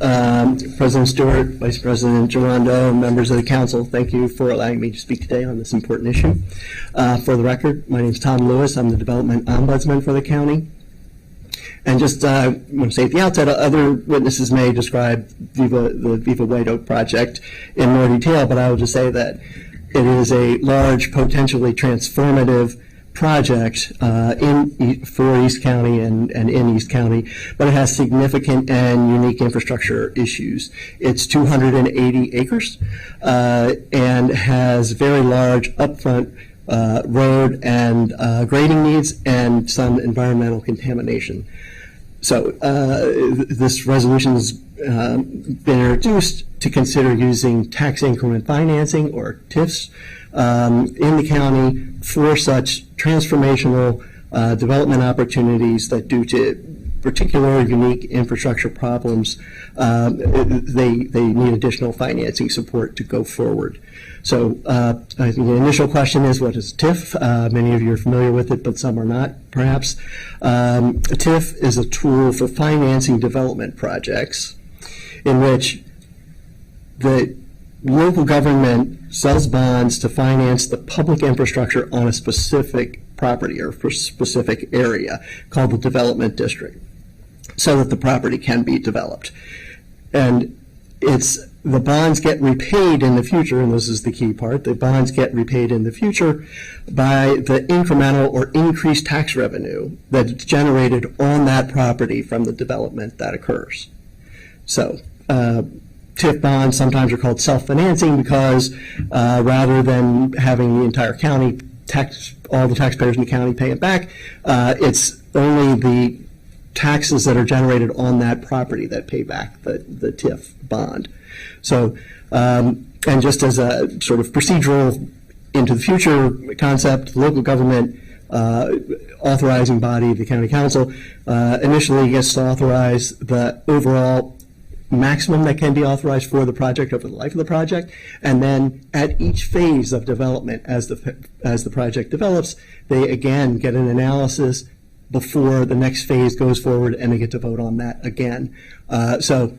S12: President Stewart, Vice President Girondo, members of the council. Thank you for allowing me to speak today on this important issue. For the record, my name is Tom Lewis. I'm the Development Ombudsman for the county. And just want to say at the outset, other witnesses may describe the Viva White Oak project in more detail, but I will just say that it is a large, potentially transformative project for East County and in East County, but it has significant and unique infrastructure issues. It's 280 acres and has very large upfront road and grading needs and some environmental contamination. So this resolution has been introduced to consider using tax increment financing, or TIFs, in the county for such transformational development opportunities that, due to particular unique infrastructure problems, they need additional financing support to go forward. So I think the initial question is, what is TIF? Many of you are familiar with it, but some are not, perhaps. A TIF is a tool for financing development projects in which the local government sells bonds to finance the public infrastructure on a specific property or for specific area called the development district, so that the property can be developed. And the bonds get repaid in the future, and this is the key part, the bonds get repaid in the future by the incremental or increased tax revenue that's generated on that property from the development that occurs. So TIF bonds sometimes are called self-financing because rather than having the entire county all the taxpayers in the county pay it back, it's only the taxes that are generated on that property that pay back the TIF bond. So, and just as a sort of procedural into the future concept, local government authorizing body, the county council, initially gets to authorize the overall maximum that can be authorized for the project over the life of the project, and then at each phase of development, as the project develops, they again get an analysis before the next phase goes forward, and they get to vote on that again. So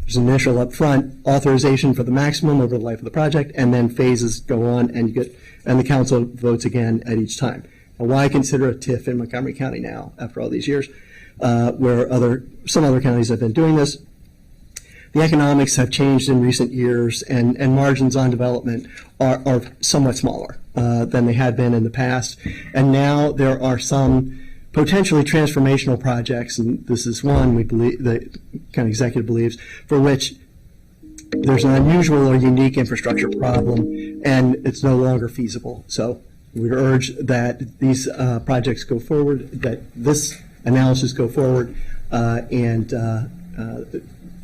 S12: there's an initial upfront authorization for the maximum over the life of the project, and then phases go on, and the council votes again at each time. Now, why consider a TIF in Montgomery County now, after all these years, where some other counties have been doing this? The economics have changed in recent years, and margins on development are somewhat smaller than they had been in the past. And now there are some potentially transformational projects, and this is one we believe, the county executive believes, for which there's an unusual or unique infrastructure problem, and it's no longer feasible. So we urge that these projects go forward, that this analysis go forward, and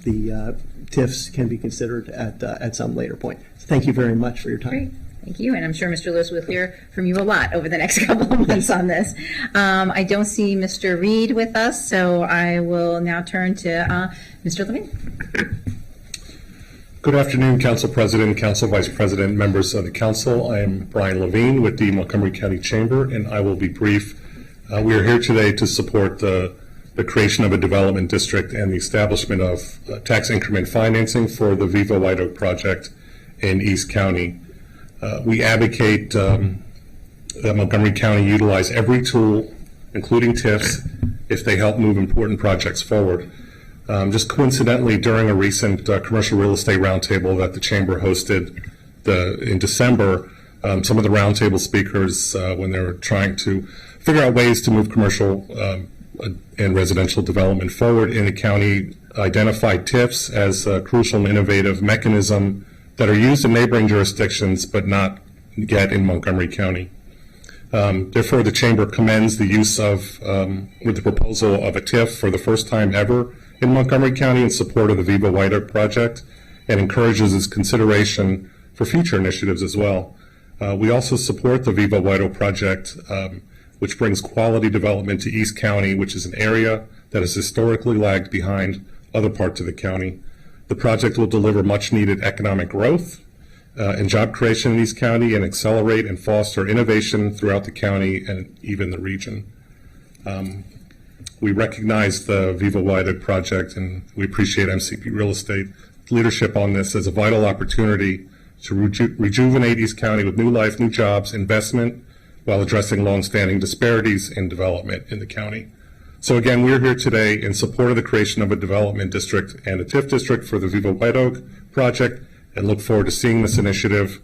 S12: the TIFs can be considered at some later point. Thank you very much for your time.
S1: Great. Thank you, and I'm sure Mr. Lewis will hear from you a lot over the next couple of months on this. I don't see Mr. Reed with us, so I will now turn to Mr. Levine.
S13: Good afternoon, Council President, Council Vice President, members of the Council. I am Brian Levine with the Montgomery County Chamber, and I will be brief. We are here today to support the creation of a development district and the establishment of tax increment financing for the Viva White Oak project in East County. We advocate that Montgomery County utilize every tool, including TIFs, if they help move important projects forward. Just coincidentally, during a recent commercial real estate roundtable that the Chamber hosted in December, some of the roundtable speakers, when they were trying to figure out ways to move commercial and residential development forward in the county, identified TIFs as a crucial and innovative mechanism that are used in neighboring jurisdictions but not yet in Montgomery County. Therefore, the Chamber commends the use of, with the proposal of a TIF for the first time ever in Montgomery County in support of the Viva White Oak project, and encourages its consideration for future initiatives as well. We also support the Viva White Oak project, which brings quality development to East County, which is an area that has historically lagged behind other parts of the county. The project will deliver much needed economic growth and job creation in East County, and accelerate and foster innovation throughout the county and even the region. We recognize the Viva White Oak project, and we appreciate MCP Real Estate leadership on this as a vital opportunity to rejuvenate East County with new life, new jobs, investment, while addressing longstanding disparities in development in the county. So again, we're here today in support of the creation of a development district and a TIF district for the Viva White Oak project, and look forward to seeing this initiative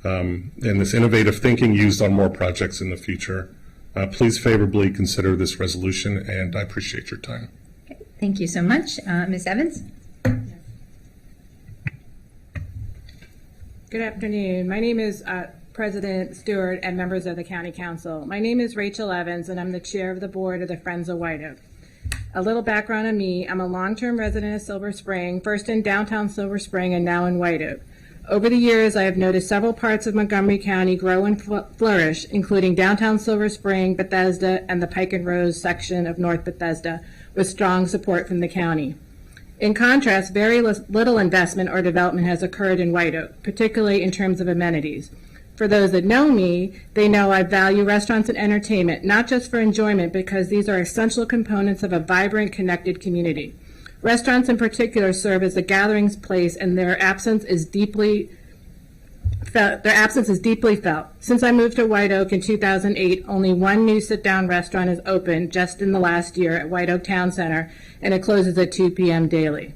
S13: and this innovative thinking used on more projects in the future. Please favorably consider this resolution, and I appreciate your time.
S1: Okay, thank you so much. Ms. Evans?
S14: Good afternoon. My name is President Stewart and members of the County Council. My name is Rachel Evans, and I'm the chair of the board of the Friends of White Oak. A little background on me: I'm a long-term resident of Silver Spring, first in downtown Silver Spring and now in White Oak. Over the years, I have noticed several parts of Montgomery County grow and flourish, including downtown Silver Spring, Bethesda, and the Pike and Rose section of North Bethesda, with strong support from the county. In contrast, very little investment or development has occurred in White Oak, particularly in terms of amenities. For those that know me, they know I value restaurants and entertainment, not just for enjoyment, because these are essential components of a vibrant, connected community. Restaurants in particular serve as a gathering place, and their absence is deeply felt. Since I moved to White Oak in 2008, only one new sit-down restaurant is open just in the last year at White Oak Town Center, and it closes at 2 p.m. daily.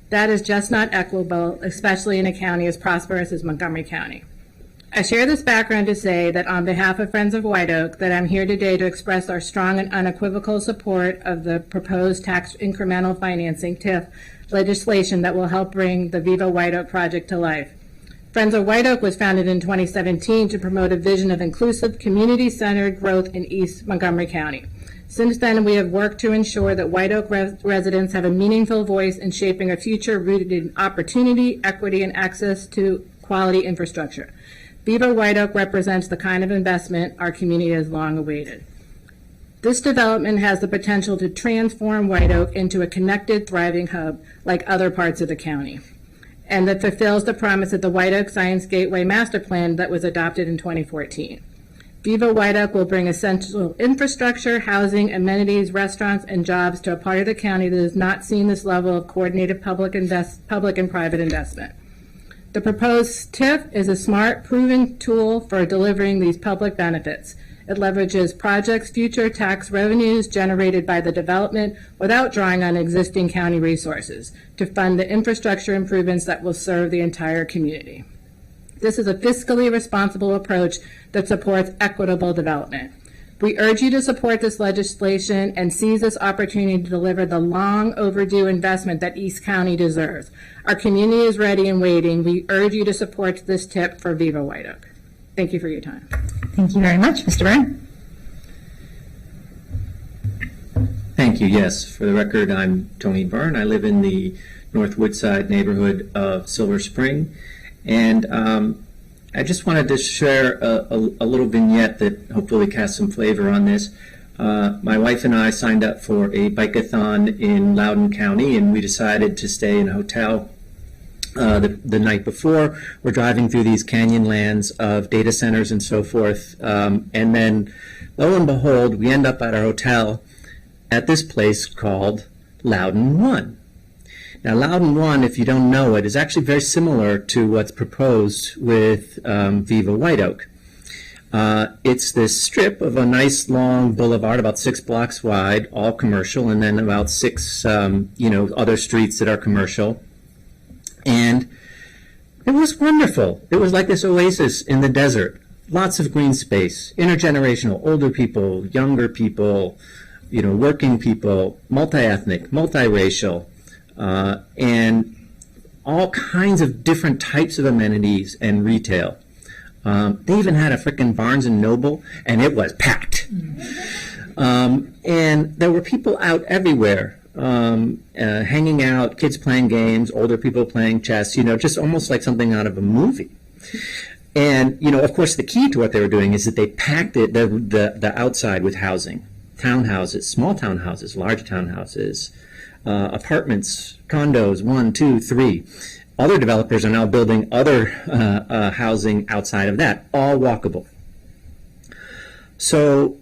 S14: That is just not equitable, especially in a county as prosperous as Montgomery County. I share this background to say that on behalf of Friends of White Oak, that I'm here today to express our strong and unequivocal support of the proposed tax incremental financing TIF legislation that will help bring the Viva White Oak project to life. Friends of White Oak was founded in 2017 to promote a vision of inclusive, community-centered growth in East Montgomery County. Since then, we have worked to ensure that White Oak residents have a meaningful voice in shaping a future rooted in opportunity, equity, and access to quality infrastructure. Viva White Oak represents the kind of investment our community has long awaited. This development has the potential to transform White Oak into a connected, thriving hub like other parts of the county, and that fulfills the promise of the White Oak Science Gateway Master Plan that was adopted in 2014. Viva White Oak will bring essential infrastructure, housing, amenities, restaurants, and jobs to a part of the county that has not seen this level of coordinated public and private investment. The proposed TIF is a smart, proven tool for delivering these public benefits. It leverages projects' future tax revenues generated by the development without drawing on existing county resources to fund the infrastructure improvements that will serve the entire community. This is a fiscally responsible approach that supports equitable development. We urge you to support this legislation and seize this opportunity to deliver the long overdue investment that East County deserves. Our community is ready and waiting. We urge you to support this TIF for Viva White Oak. Thank you for your time.
S1: Thank you very much. Mr. Byrne?
S15: Thank you. Yes, for the record, I'm Tony Byrne. I live in the North Woodside neighborhood of Silver Spring, and I just wanted to share a little vignette that hopefully casts some flavor on this. My wife and I signed up for a bike-a-thon in Loudoun County, and we decided to stay in a hotel the night before. We're driving through these canyon lands of data centers and so forth, and then lo and behold, we end up at our hotel at this place called Loudoun One. Now, Loudoun One, if you don't know it, is actually very similar to what's proposed with Viva White Oak. It's this strip of a nice long boulevard, about 6 blocks wide, all commercial, and then about 6, other streets that are commercial. And it was wonderful. It was like this oasis in the desert. Lots of green space, intergenerational, older people, younger people, working people, multi-ethnic, multiracial, and all kinds of different types of amenities and retail. They even had a frickin' Barnes & Noble, and it was packed. And there were people out everywhere, hanging out, kids playing games, older people playing chess, just almost like something out of a movie. And, of course, the key to what they were doing is that they packed it, the outside with housing. Townhouses, small townhouses, large townhouses, apartments, condos, 1, 2, 3. Other developers are now building other housing outside of that, all walkable. So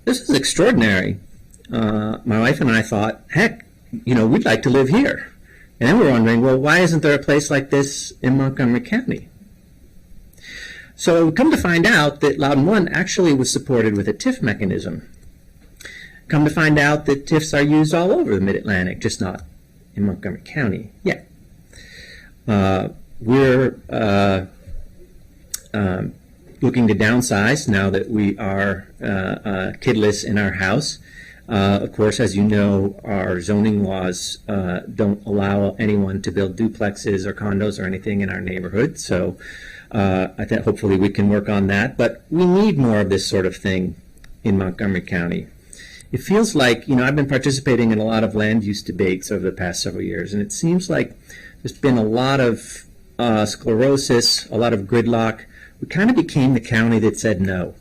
S15: this is extraordinary. My wife and I thought, heck, we'd like to live here. And then we're wondering, well, why isn't there a place like this in Montgomery County? So we come to find out that Loudoun One actually was supported with a TIF mechanism. Come to find out that TIFs are used all over the Mid-Atlantic, just not in Montgomery County yet. We're looking to downsize now that we are kidless in our house. Of course, as you know, our zoning laws don't allow anyone to build duplexes or condos or anything in our neighborhood. So I think hopefully we can work on that. But we need more of this sort of thing in Montgomery County. It feels like, I've been participating in a lot of land use debates over the past several years, and it seems like there's been a lot of sclerosis, a lot of gridlock. We kind of became the county that said no.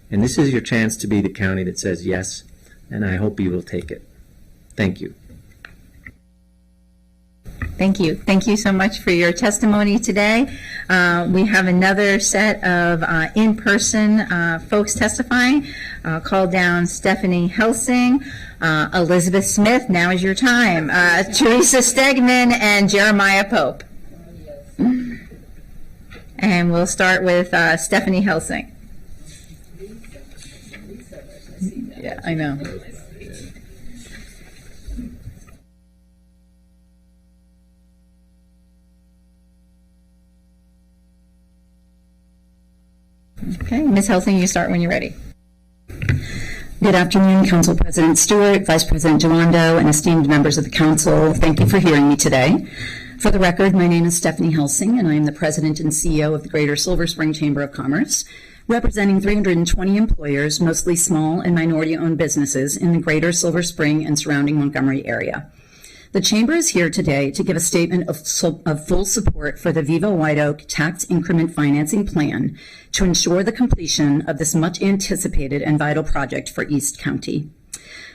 S15: And this is your chance to be the county that says yes, and I hope you will take it. Thank you.
S1: Thank you. Thank you so much for your testimony today. We have another set of in-person folks testifying. Call down Stephanie Helsing, Elizabeth Smith, now is your time, Teresa Stegman, and Jeremiah Pope. And we'll start with Stephanie Helsing. Yeah, I know. Okay, Ms. Helsing, you start when you're ready.
S16: Good afternoon, Council President Stewart, Vice President Joando, and esteemed members of the Council. Thank you for hearing me today. For the record, my name is Stephanie Helsing, and I am the President and CEO of the Greater Silver Spring Chamber of Commerce, representing 320 employers, mostly small and minority-owned businesses in the Greater Silver Spring and surrounding Montgomery area. The Chamber is here today to give a statement of full support for the Viva White Oak Tax Increment Financing Plan to ensure the completion of this much-anticipated and vital project for East County.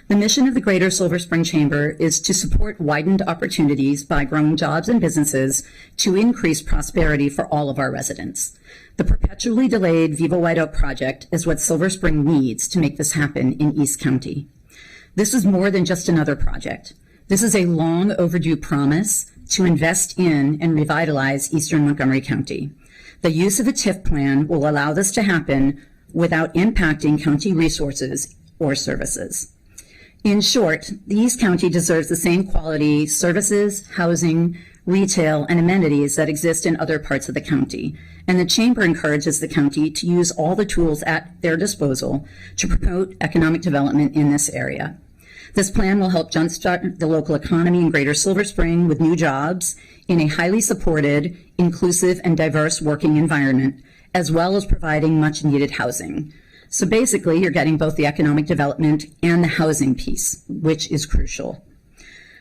S16: The mission of the Greater Silver Spring Chamber is to support widened opportunities by growing jobs and businesses to increase prosperity for all of our residents. The perpetually delayed Viva White Oak project is what Silver Spring needs to make this happen in East County. This is more than just another project. This is a long overdue promise to invest in and revitalize Eastern Montgomery County. The use of a TIF plan will allow this to happen without impacting county resources or services. In short, the East County deserves the same quality services, housing, retail, and amenities that exist in other parts of the county. And the Chamber encourages the county to use all the tools at their disposal to promote economic development in this area. This plan will help jumpstart the local economy in Greater Silver Spring with new jobs in a highly supported, inclusive, and diverse working environment, as well as providing much-needed housing. So basically, you're getting both the economic development and the housing piece, which is crucial.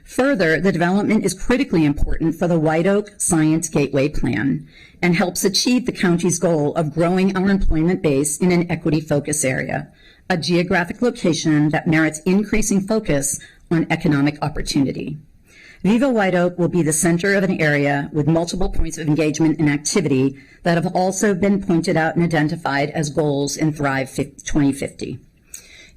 S16: Further, the development is critically important for the White Oak Science Gateway Plan and helps achieve the county's goal of growing our employment base in an equity focus area, a geographic location that merits increasing focus on economic opportunity. Viva White Oak will be the center of an area with multiple points of engagement and activity that have also been pointed out and identified as goals in Thrive 2050.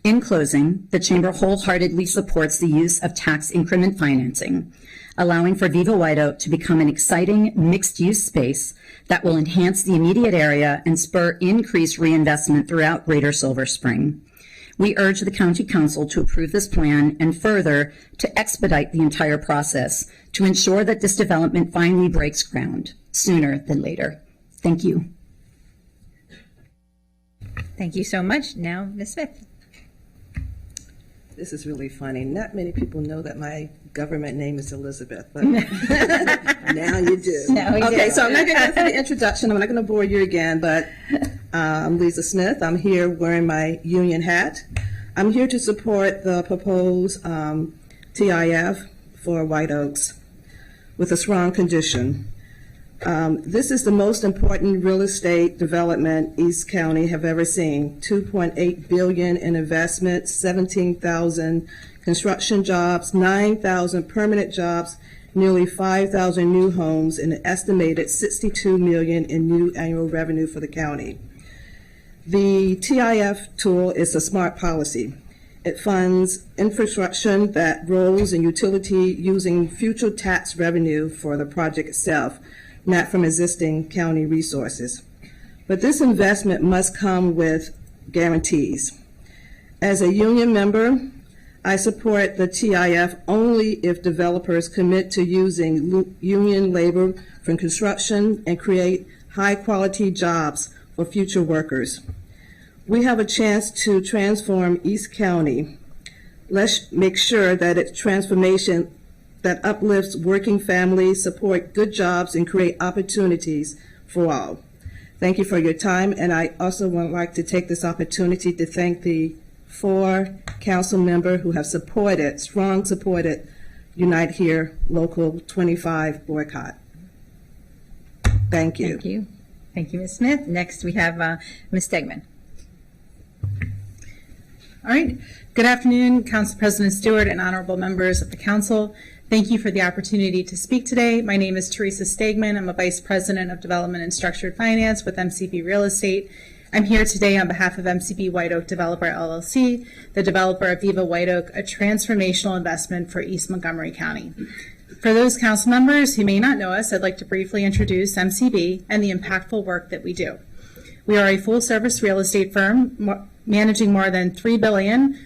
S16: In closing, the Chamber wholeheartedly supports the use of tax increment financing, allowing for Viva White Oak to become an exciting mixed-use space that will enhance the immediate area and spur increased reinvestment throughout Greater Silver Spring. We urge the County Council to approve this plan and further to expedite the entire process to ensure that this development finally breaks ground sooner than later. Thank you.
S1: Thank you so much. Now, Ms. Smith.
S4: This is really funny. Not many people know that my government name is Elizabeth, but now you do. Okay, so I'm not going to go through the introduction. I'm not going to bore you again, but I'm Lisa Smith. I'm here wearing my union hat. I'm here to support the proposed TIF for White Oaks with a strong condition. This is the most important real estate development East County have ever seen. $2.8 billion in investment, 17,000 construction jobs, 9,000 permanent jobs, nearly 5,000 new homes, and an estimated $62 million in new annual revenue for the county. The TIF tool is a smart policy. It funds infrastructure that grows in utility using future tax revenue for the project itself, not from existing county resources. But this investment must come with guarantees. As a union member, I support the TIF only if developers commit to using union labor from construction and create high-quality jobs for future workers. We have a chance to transform East County. Let's make sure that it's transformation that uplifts working families, support good jobs, and create opportunities for all. Thank you for your time, and I also would like to take this opportunity to thank the 4 council members who have strong supported Unite Here Local 25 boycott. Thank you.
S1: Thank you. Thank you, Ms. Smith. Next, we have Ms. Stegman.
S14: All right. Good afternoon, Council President Stewart and honorable members of the council. Thank you for the opportunity to speak today. My name is Teresa Stegman. I'm a Vice President of Development and Structured Finance with MCB Real Estate. I'm here today on behalf of MCB White Oak Developer LLC, the developer of Viva White Oak, a transformational investment for East Montgomery County. For those council members who may not know us, I'd like to briefly introduce MCB and the impactful work that we do. We are a full-service real estate firm managing more than $3 billion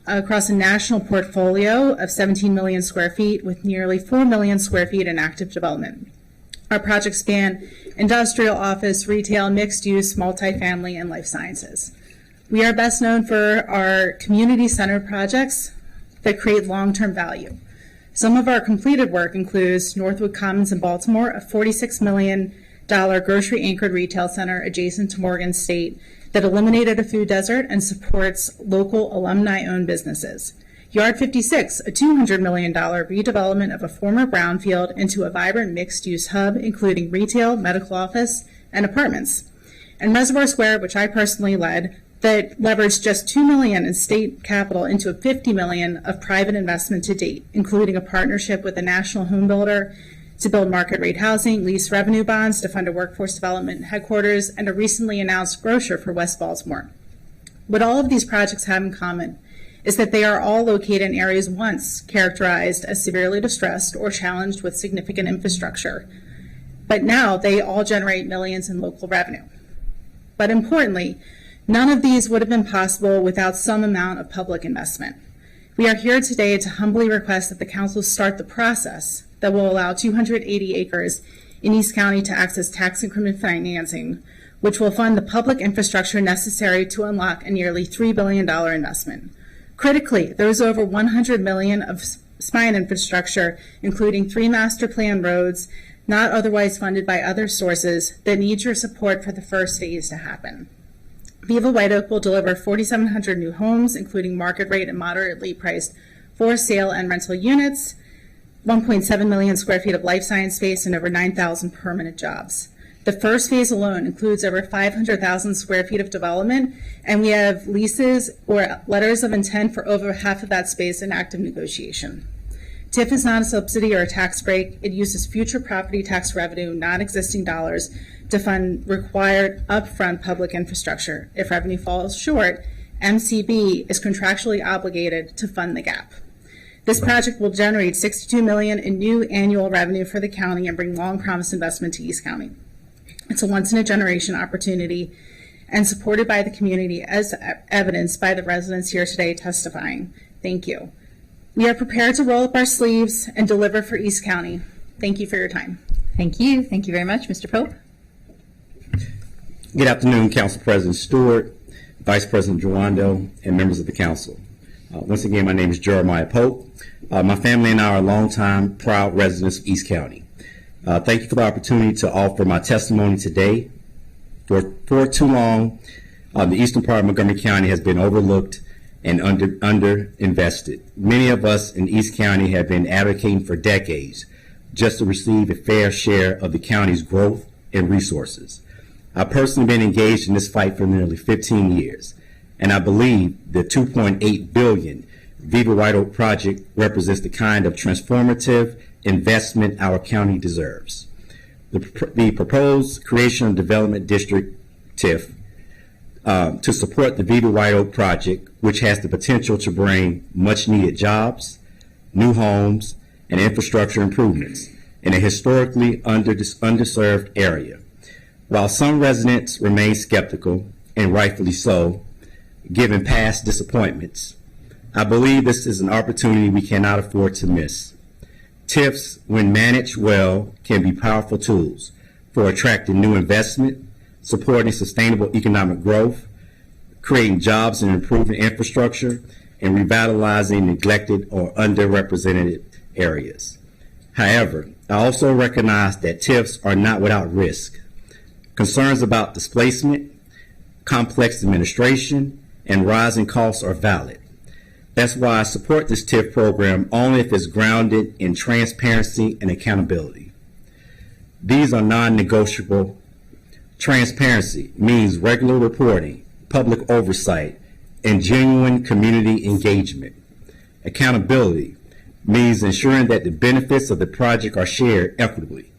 S14: across a national portfolio of 17 million square feet with nearly 4 million square feet in active development. Our projects span industrial, office, retail, mixed use, multifamily, and life sciences. We are best known for our community-centered projects that create long-term value. Some of our completed work includes Northwood Commons in Baltimore, a $46 million grocery-anchored retail center adjacent to Morgan State that eliminated a food desert and supports local alumni-owned businesses. Yard 56, a $200 million redevelopment of a former brownfield into a vibrant mixed-use hub, including retail, medical office, and apartments. And Reservoir Square, which I personally led, that leveraged just $2 million in state capital into a $50 million of private investment to date, including a partnership with a national home builder to build market rate housing, lease revenue bonds to fund a workforce development headquarters, and a recently announced grocer for West Baltimore. What all of these projects have in common is that they are all located in areas once characterized as severely distressed or challenged with significant infrastructure. But now they all generate millions in local revenue. But importantly, none of these would have been possible without some amount of public investment. We are here today to humbly request that the council start the process that will allow 280 acres in East County to access tax increment financing, which will fund the public infrastructure necessary to unlock a nearly $3 billion investment. Critically, there is over $100 million of spine infrastructure, including 3 master plan roads, not otherwise funded by other sources, that need your support for the first phase to happen. Viva White Oak will deliver 4,700 new homes, including market rate and moderately priced for sale and rental units. 1.7 million square feet of life science space, and over 9,000 permanent jobs. The first phase alone includes over 500,000 square feet of development, and we have leases or letters of intent for over half of that space in active negotiation. TIF is not a subsidy or a tax break. It uses future property tax revenue, not existing dollars, to fund required upfront public infrastructure. If revenue falls short, MCB is contractually obligated to fund the gap. This project will generate $62 million in new annual revenue for the county and bring long-promised investment to East County. It's a once-in-a-generation opportunity and supported by the community, as evidenced by the residents here today testifying. Thank you. We are prepared to roll up our sleeves and deliver for East County. Thank you for your time.
S1: Thank you. Thank you very much, Mr. Pope.
S17: Good afternoon, Council President Stewart, Vice President Joando, and members of the council. Once again, my name is Jeremiah Pope. My family and I are longtime proud residents of East County. Thank you for the opportunity to offer my testimony today. For too long, the eastern part of Montgomery County has been overlooked and underinvested. Many of us in East County have been advocating for decades just to receive a fair share of the county's growth and resources. I've personally been engaged in this fight for nearly 15 years, and I believe the $2.8 billion Viva White Oak project represents the kind of transformative investment our county deserves. The proposed creation of Development District TIF to support the Viva White Oak project, which has the potential to bring much needed jobs, new homes, and infrastructure improvements in a historically underserved area. While some residents remain skeptical, and rightfully so, given past disappointments, I believe this is an opportunity we cannot afford to miss. TIFs, when managed well, can be powerful tools for attracting new investment, supporting sustainable economic growth, creating jobs and improving infrastructure, and revitalizing neglected or underrepresented areas. However, I also recognize that TIFs are not without risk. Concerns about displacement, complex administration, and rising costs are valid. That's why I support this TIF program only if it's grounded in transparency and accountability. These are non-negotiable. Transparency means regular reporting, public oversight, and genuine community engagement. Accountability means ensuring that the benefits of the project are shared equitably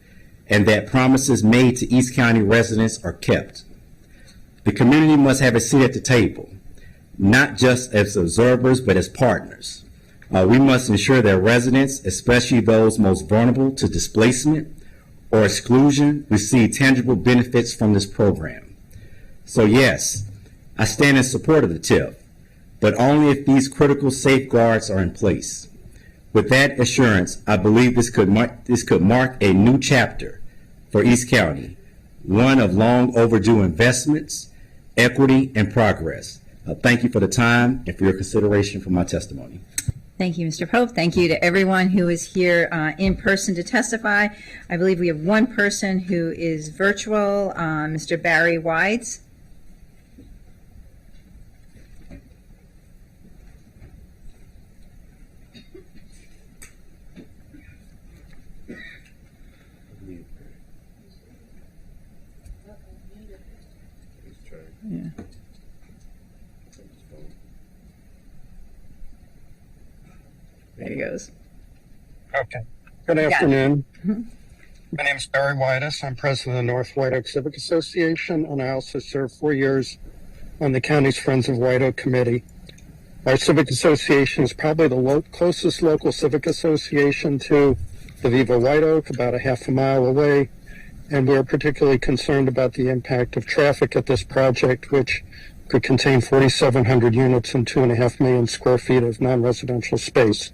S17: and that promises made to East County residents are kept. The community must have a seat at the table, not just as observers, but as partners. We must ensure that residents, especially those most vulnerable to displacement or exclusion, receive tangible benefits from this program. So yes, I stand in support of the TIF, but only if these critical safeguards are in place. With that assurance, I believe this could mark a new chapter for East County, one of long overdue investments, equity, and progress. Thank you for the time and for your consideration for my testimony.
S1: Thank you, Mr. Pope. Thank you to everyone who is here in person to testify. I believe we have one person who is virtual, Mr. Barry Wides. Yeah. There he goes.
S18: Okay. Good afternoon. My name is Barry Whitus. I'm president of the North White Oak Civic Association, and I also served 4 years on the county's Friends of White Oak Committee. Our civic association is probably the closest local civic association to the Viva White Oak, about a half a mile away, and we're particularly concerned about the impact of traffic at this project, which could contain 4,700 units and 2.5 million square feet of non-residential space.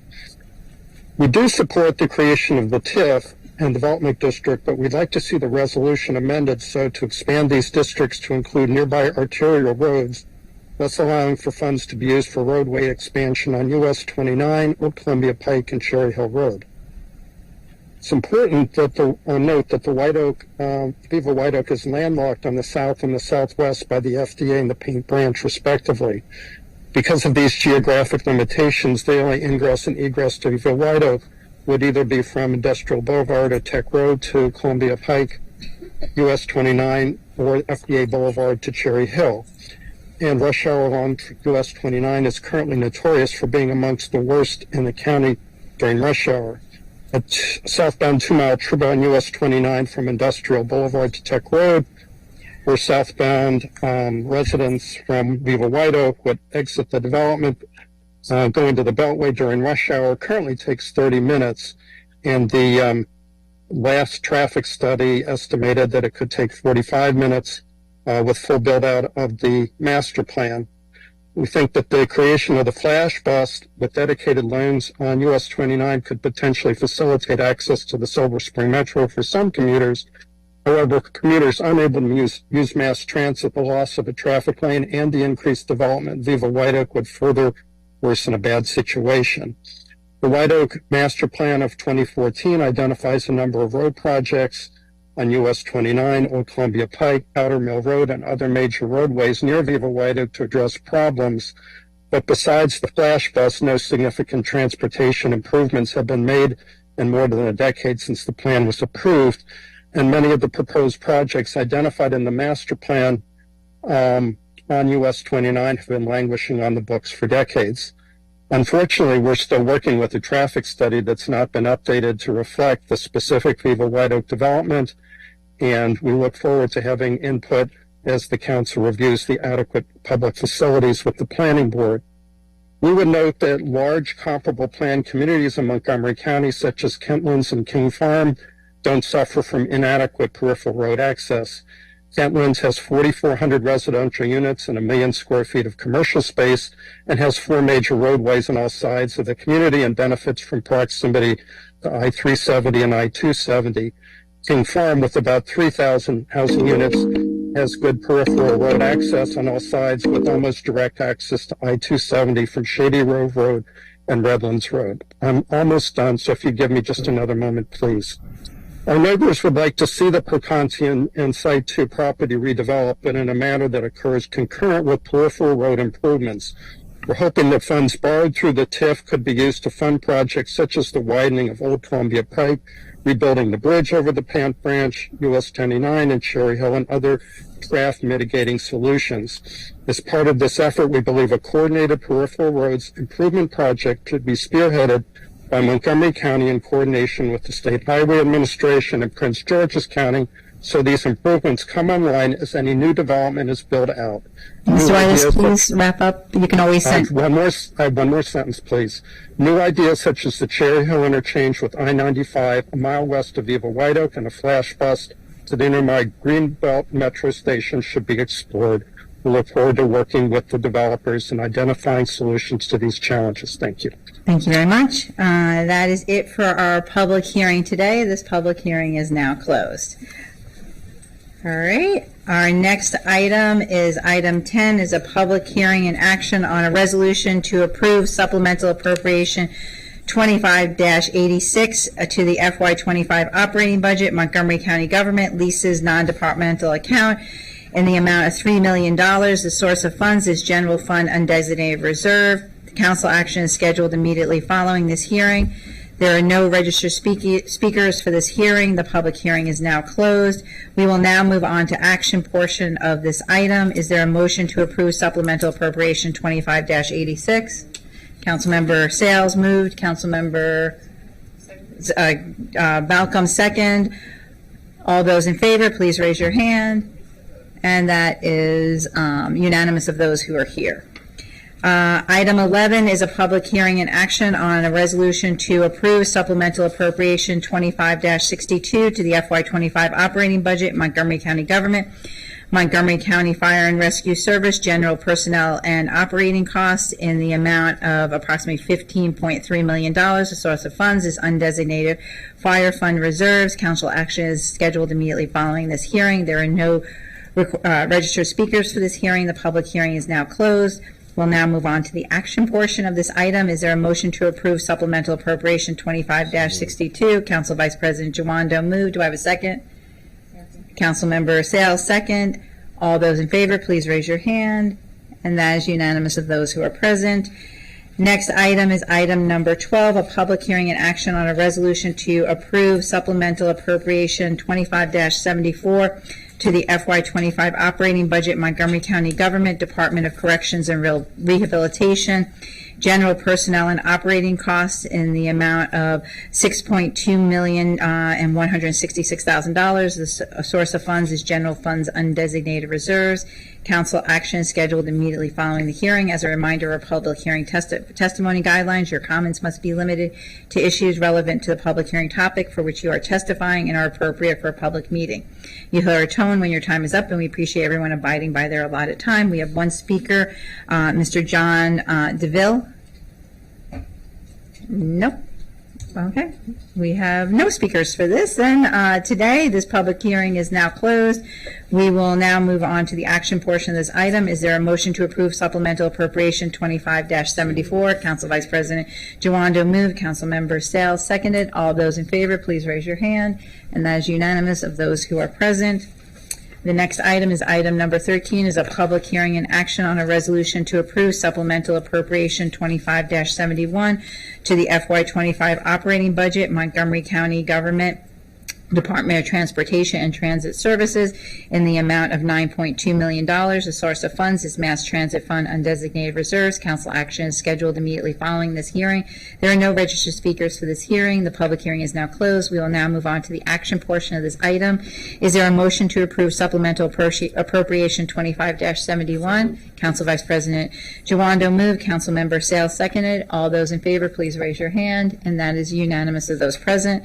S18: We do support the creation of the TIF and Development District, but we'd like to see the resolution amended so to expand these districts to include nearby arterial roads, thus allowing for funds to be used for roadway expansion on US 29 or Columbia Pike and Cherry Hill Road. It's important that note that the White Oak, Viva White Oak is landlocked on the south and the southwest by the FDA and the Paint Branch, respectively. Because of these geographic limitations, the only ingress and egress to Viva White Oak would either be from Industrial Boulevard or Tech Road to Columbia Pike, US 29, or FDA Boulevard to Cherry Hill. And rush hour along US 29 is currently notorious for being amongst the worst in the county during rush hour. A southbound 2-mile trip on US 29 from Industrial Boulevard to Tech Road, where southbound residents from Viva White Oak would exit the development going to the Beltway during rush hour, currently takes 30 minutes. And the last traffic study estimated that it could take 45 minutes with full build out of the master plan. We think that the creation of the flash bus with dedicated lanes on US 29 could potentially facilitate access to the Silver Spring Metro for some commuters. However, commuters unable to use mass transit, the loss of a traffic lane and the increased development in Viva White Oak would further worsen a bad situation. The White Oak Master Plan of 2014 identifies a number of road projects on US 29, Old Columbia Pike, Powder Mill Road, and other major roadways near Viva White Oak to address problems. But besides the flash bus, no significant transportation improvements have been made in more than a decade since the plan was approved. And many of the proposed projects identified in the master plan on US 29 have been languishing on the books for decades. Unfortunately, we're still working with a traffic study that's not been updated to reflect the specific Viva White Oak development, and we look forward to having input as the council reviews the adequate public facilities with the planning board. We would note that large comparable planned communities in Montgomery County, such as Kentlands and King Farm, don't suffer from inadequate peripheral road access. Kentlands has 4,400 residential units and 1 million square feet of commercial space and has 4 major roadways on all sides of the community and benefits from proximity to I-370 and I-270. King Farm, with about 3,000 housing units, has good peripheral road access on all sides with almost direct access to I-270 from Shady Grove Road and Redlands Road. I'm almost done, so if you give me just another moment, please. Our neighbors would like to see the Perconti and Site 2 property redeveloped, but in a manner that occurs concurrent with peripheral road improvements. We're hoping that funds borrowed through the TIF could be used to fund projects such as the widening of Old Columbia Pike, rebuilding the bridge over the Pant Branch, US 29, and Cherry Hill, and other draft mitigating solutions. As part of this effort, we believe a coordinated peripheral roads improvement project could be spearheaded by Montgomery County in coordination with the State Highway Administration and Prince George's County, so these improvements come online as any new development is built out.
S1: Mr. Whitus, please wrap up. You can always send.
S18: I have one more sentence, please. New ideas such as the Cherry Hill interchange with I-95 a mile west of Viva White Oak and a flash bus to the Intermod Greenbelt Metro Station should be explored. We look forward to working with the developers and identifying solutions to these challenges. Thank you.
S1: Thank you very much. That is it for our public hearing today. This public hearing is now closed. All right. Our next item is item 10 is a public hearing and action on a resolution to approve supplemental appropriation 25-86 to the FY25 operating budget, Montgomery County Government leases non-departmental account in the amount of $3 million. The source of funds is General Fund Undesignated Reserve. The council action is scheduled immediately following this hearing. There are no registered speakers for this hearing. The public hearing is now closed. We will now move on to action portion of this item. Is there a motion to approve supplemental appropriation 25-86? Councilmember Sales moved. Councilmember Malcolm second. All those in favor, please raise your hand. And that is unanimous of those who are here. Item 11 is a public hearing and action on a resolution to approve supplemental appropriation 25-62 to the FY25 operating budget, Montgomery County Government, Montgomery County Fire and Rescue Service, general personnel and operating costs in the amount of approximately $15.3 million. The source of funds is undesignated fire fund reserves. Council action is scheduled immediately following this hearing. There are no registered speakers for this hearing. The public hearing is now closed. We'll now move on to the action portion of this item. Is there a motion to approve supplemental appropriation 25-62? Council Vice President Jawando moved. Do I have a second? Councilmember Sales second. All those in favor, please raise your hand. And that is unanimous of those who are present. Next item is item number 12, a public hearing and action on a resolution to approve supplemental appropriation 25-74 to the FY25 operating budget, Montgomery County Government, Department of Corrections and Rehabilitation, general personnel and operating costs in the amount of $6.2 million and $166,000. The source of funds is general funds undesignated reserves. Council action is scheduled immediately following the hearing. As a reminder of public hearing testimony guidelines, your comments must be limited to issues relevant to the public hearing topic for which you are testifying and are appropriate for a public meeting. You hear a tone when your time is up, and we appreciate everyone abiding by their allotted time. We have one speaker, Mr. John DeVille. Nope. Okay. We have no speakers for this. Then today, this public hearing is now closed. We will now move on to the action portion of this item. Is there a motion to approve supplemental appropriation 25-74? Council Vice President Jawando moved. Council Member Sales seconded. All those in favor, please raise your hand. And that is unanimous of those who are present. The next item is item number 13, is a public hearing and action on a resolution to approve supplemental appropriation 25-71 to the FY25 operating budget, Montgomery County Government, Department of Transportation and Transit Services in the amount of $9.2 million. The source of funds is Mass Transit Fund undesignated reserves. Council action is scheduled immediately following this hearing. There are no registered speakers for this hearing. The public hearing is now closed. We will now move on to the action portion of this item. Is there a motion to approve supplemental appropriation 25-71? Council Vice President Jawando moved. Council Member Sales seconded. All those in favor, please raise your hand. And that is unanimous of those present.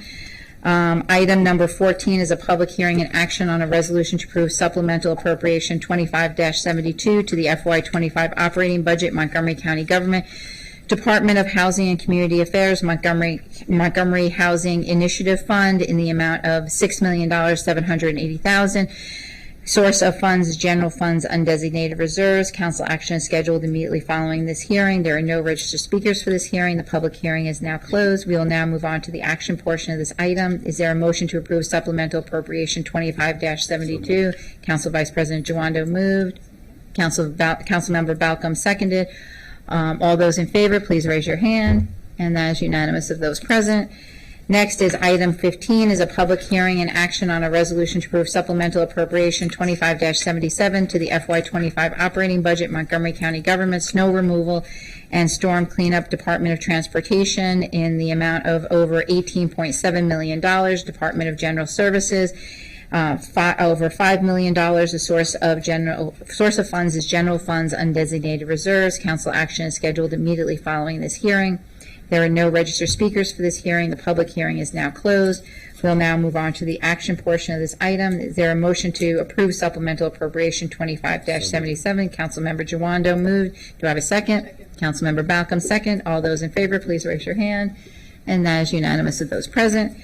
S1: Item number 14 is a public hearing and action on a resolution to approve supplemental appropriation 25-72 to the FY25 operating budget, Montgomery County Government, Department of Housing and Community Affairs, Montgomery Housing Initiative Fund in the amount of $6,780,000. Source of funds is general funds undesignated reserves. Council action is scheduled immediately following this hearing. There are no registered speakers for this hearing. The public hearing is now closed. We will now move on to the action portion of this item. Is there a motion to approve supplemental appropriation 25-72? Council Vice President Jawando moved. Councilmember Balcom seconded. All those in favor, please raise your hand. And that is unanimous of those present. Next is item 15, is a public hearing and action on a resolution to approve supplemental appropriation 25-77 to the FY25 operating budget, Montgomery County Government, Snow Removal and Storm Cleanup, Department of Transportation in the amount of over $18.7 million, Department of General Services, over $5 million. The source of funds is general funds undesignated reserves. Council action is scheduled immediately following this hearing. There are no registered speakers for this hearing. The public hearing is now closed. We'll now move on to the action portion of this item. Is there a motion to approve supplemental appropriation 25-77? Councilmember Jawando moved. Do I have a second? Councilmember Balcom second. All those in favor, please raise your hand. And that is unanimous of those present.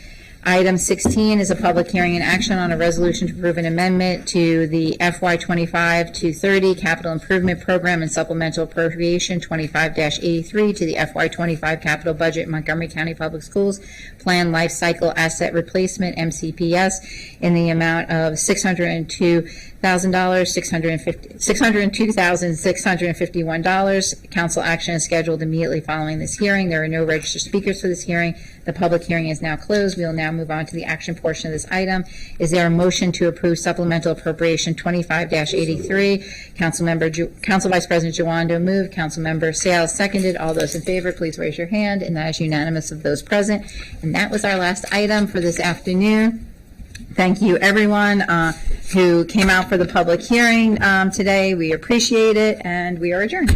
S1: Item 16 is a public hearing and action on a resolution to approve an amendment to the FY25-30 Capital Improvement Program and supplemental appropriation 25-83 to the FY25 capital budget, Montgomery County Public Schools Plan Life Cycle Asset Replacement, MCPS, in the amount of $602,651. Council action is scheduled immediately following this hearing. There are no registered speakers for this hearing. The public hearing is now closed. We will now move on to the action portion of this item. Is there a motion to approve supplemental appropriation 25-83? Council Vice President Jawando moved. Councilmember Sales seconded. All those in favor, please raise your hand. And that is unanimous of those present. And that was our last item for this afternoon. Thank you, everyone who came out for the public hearing today. We appreciate it, and we are adjourned.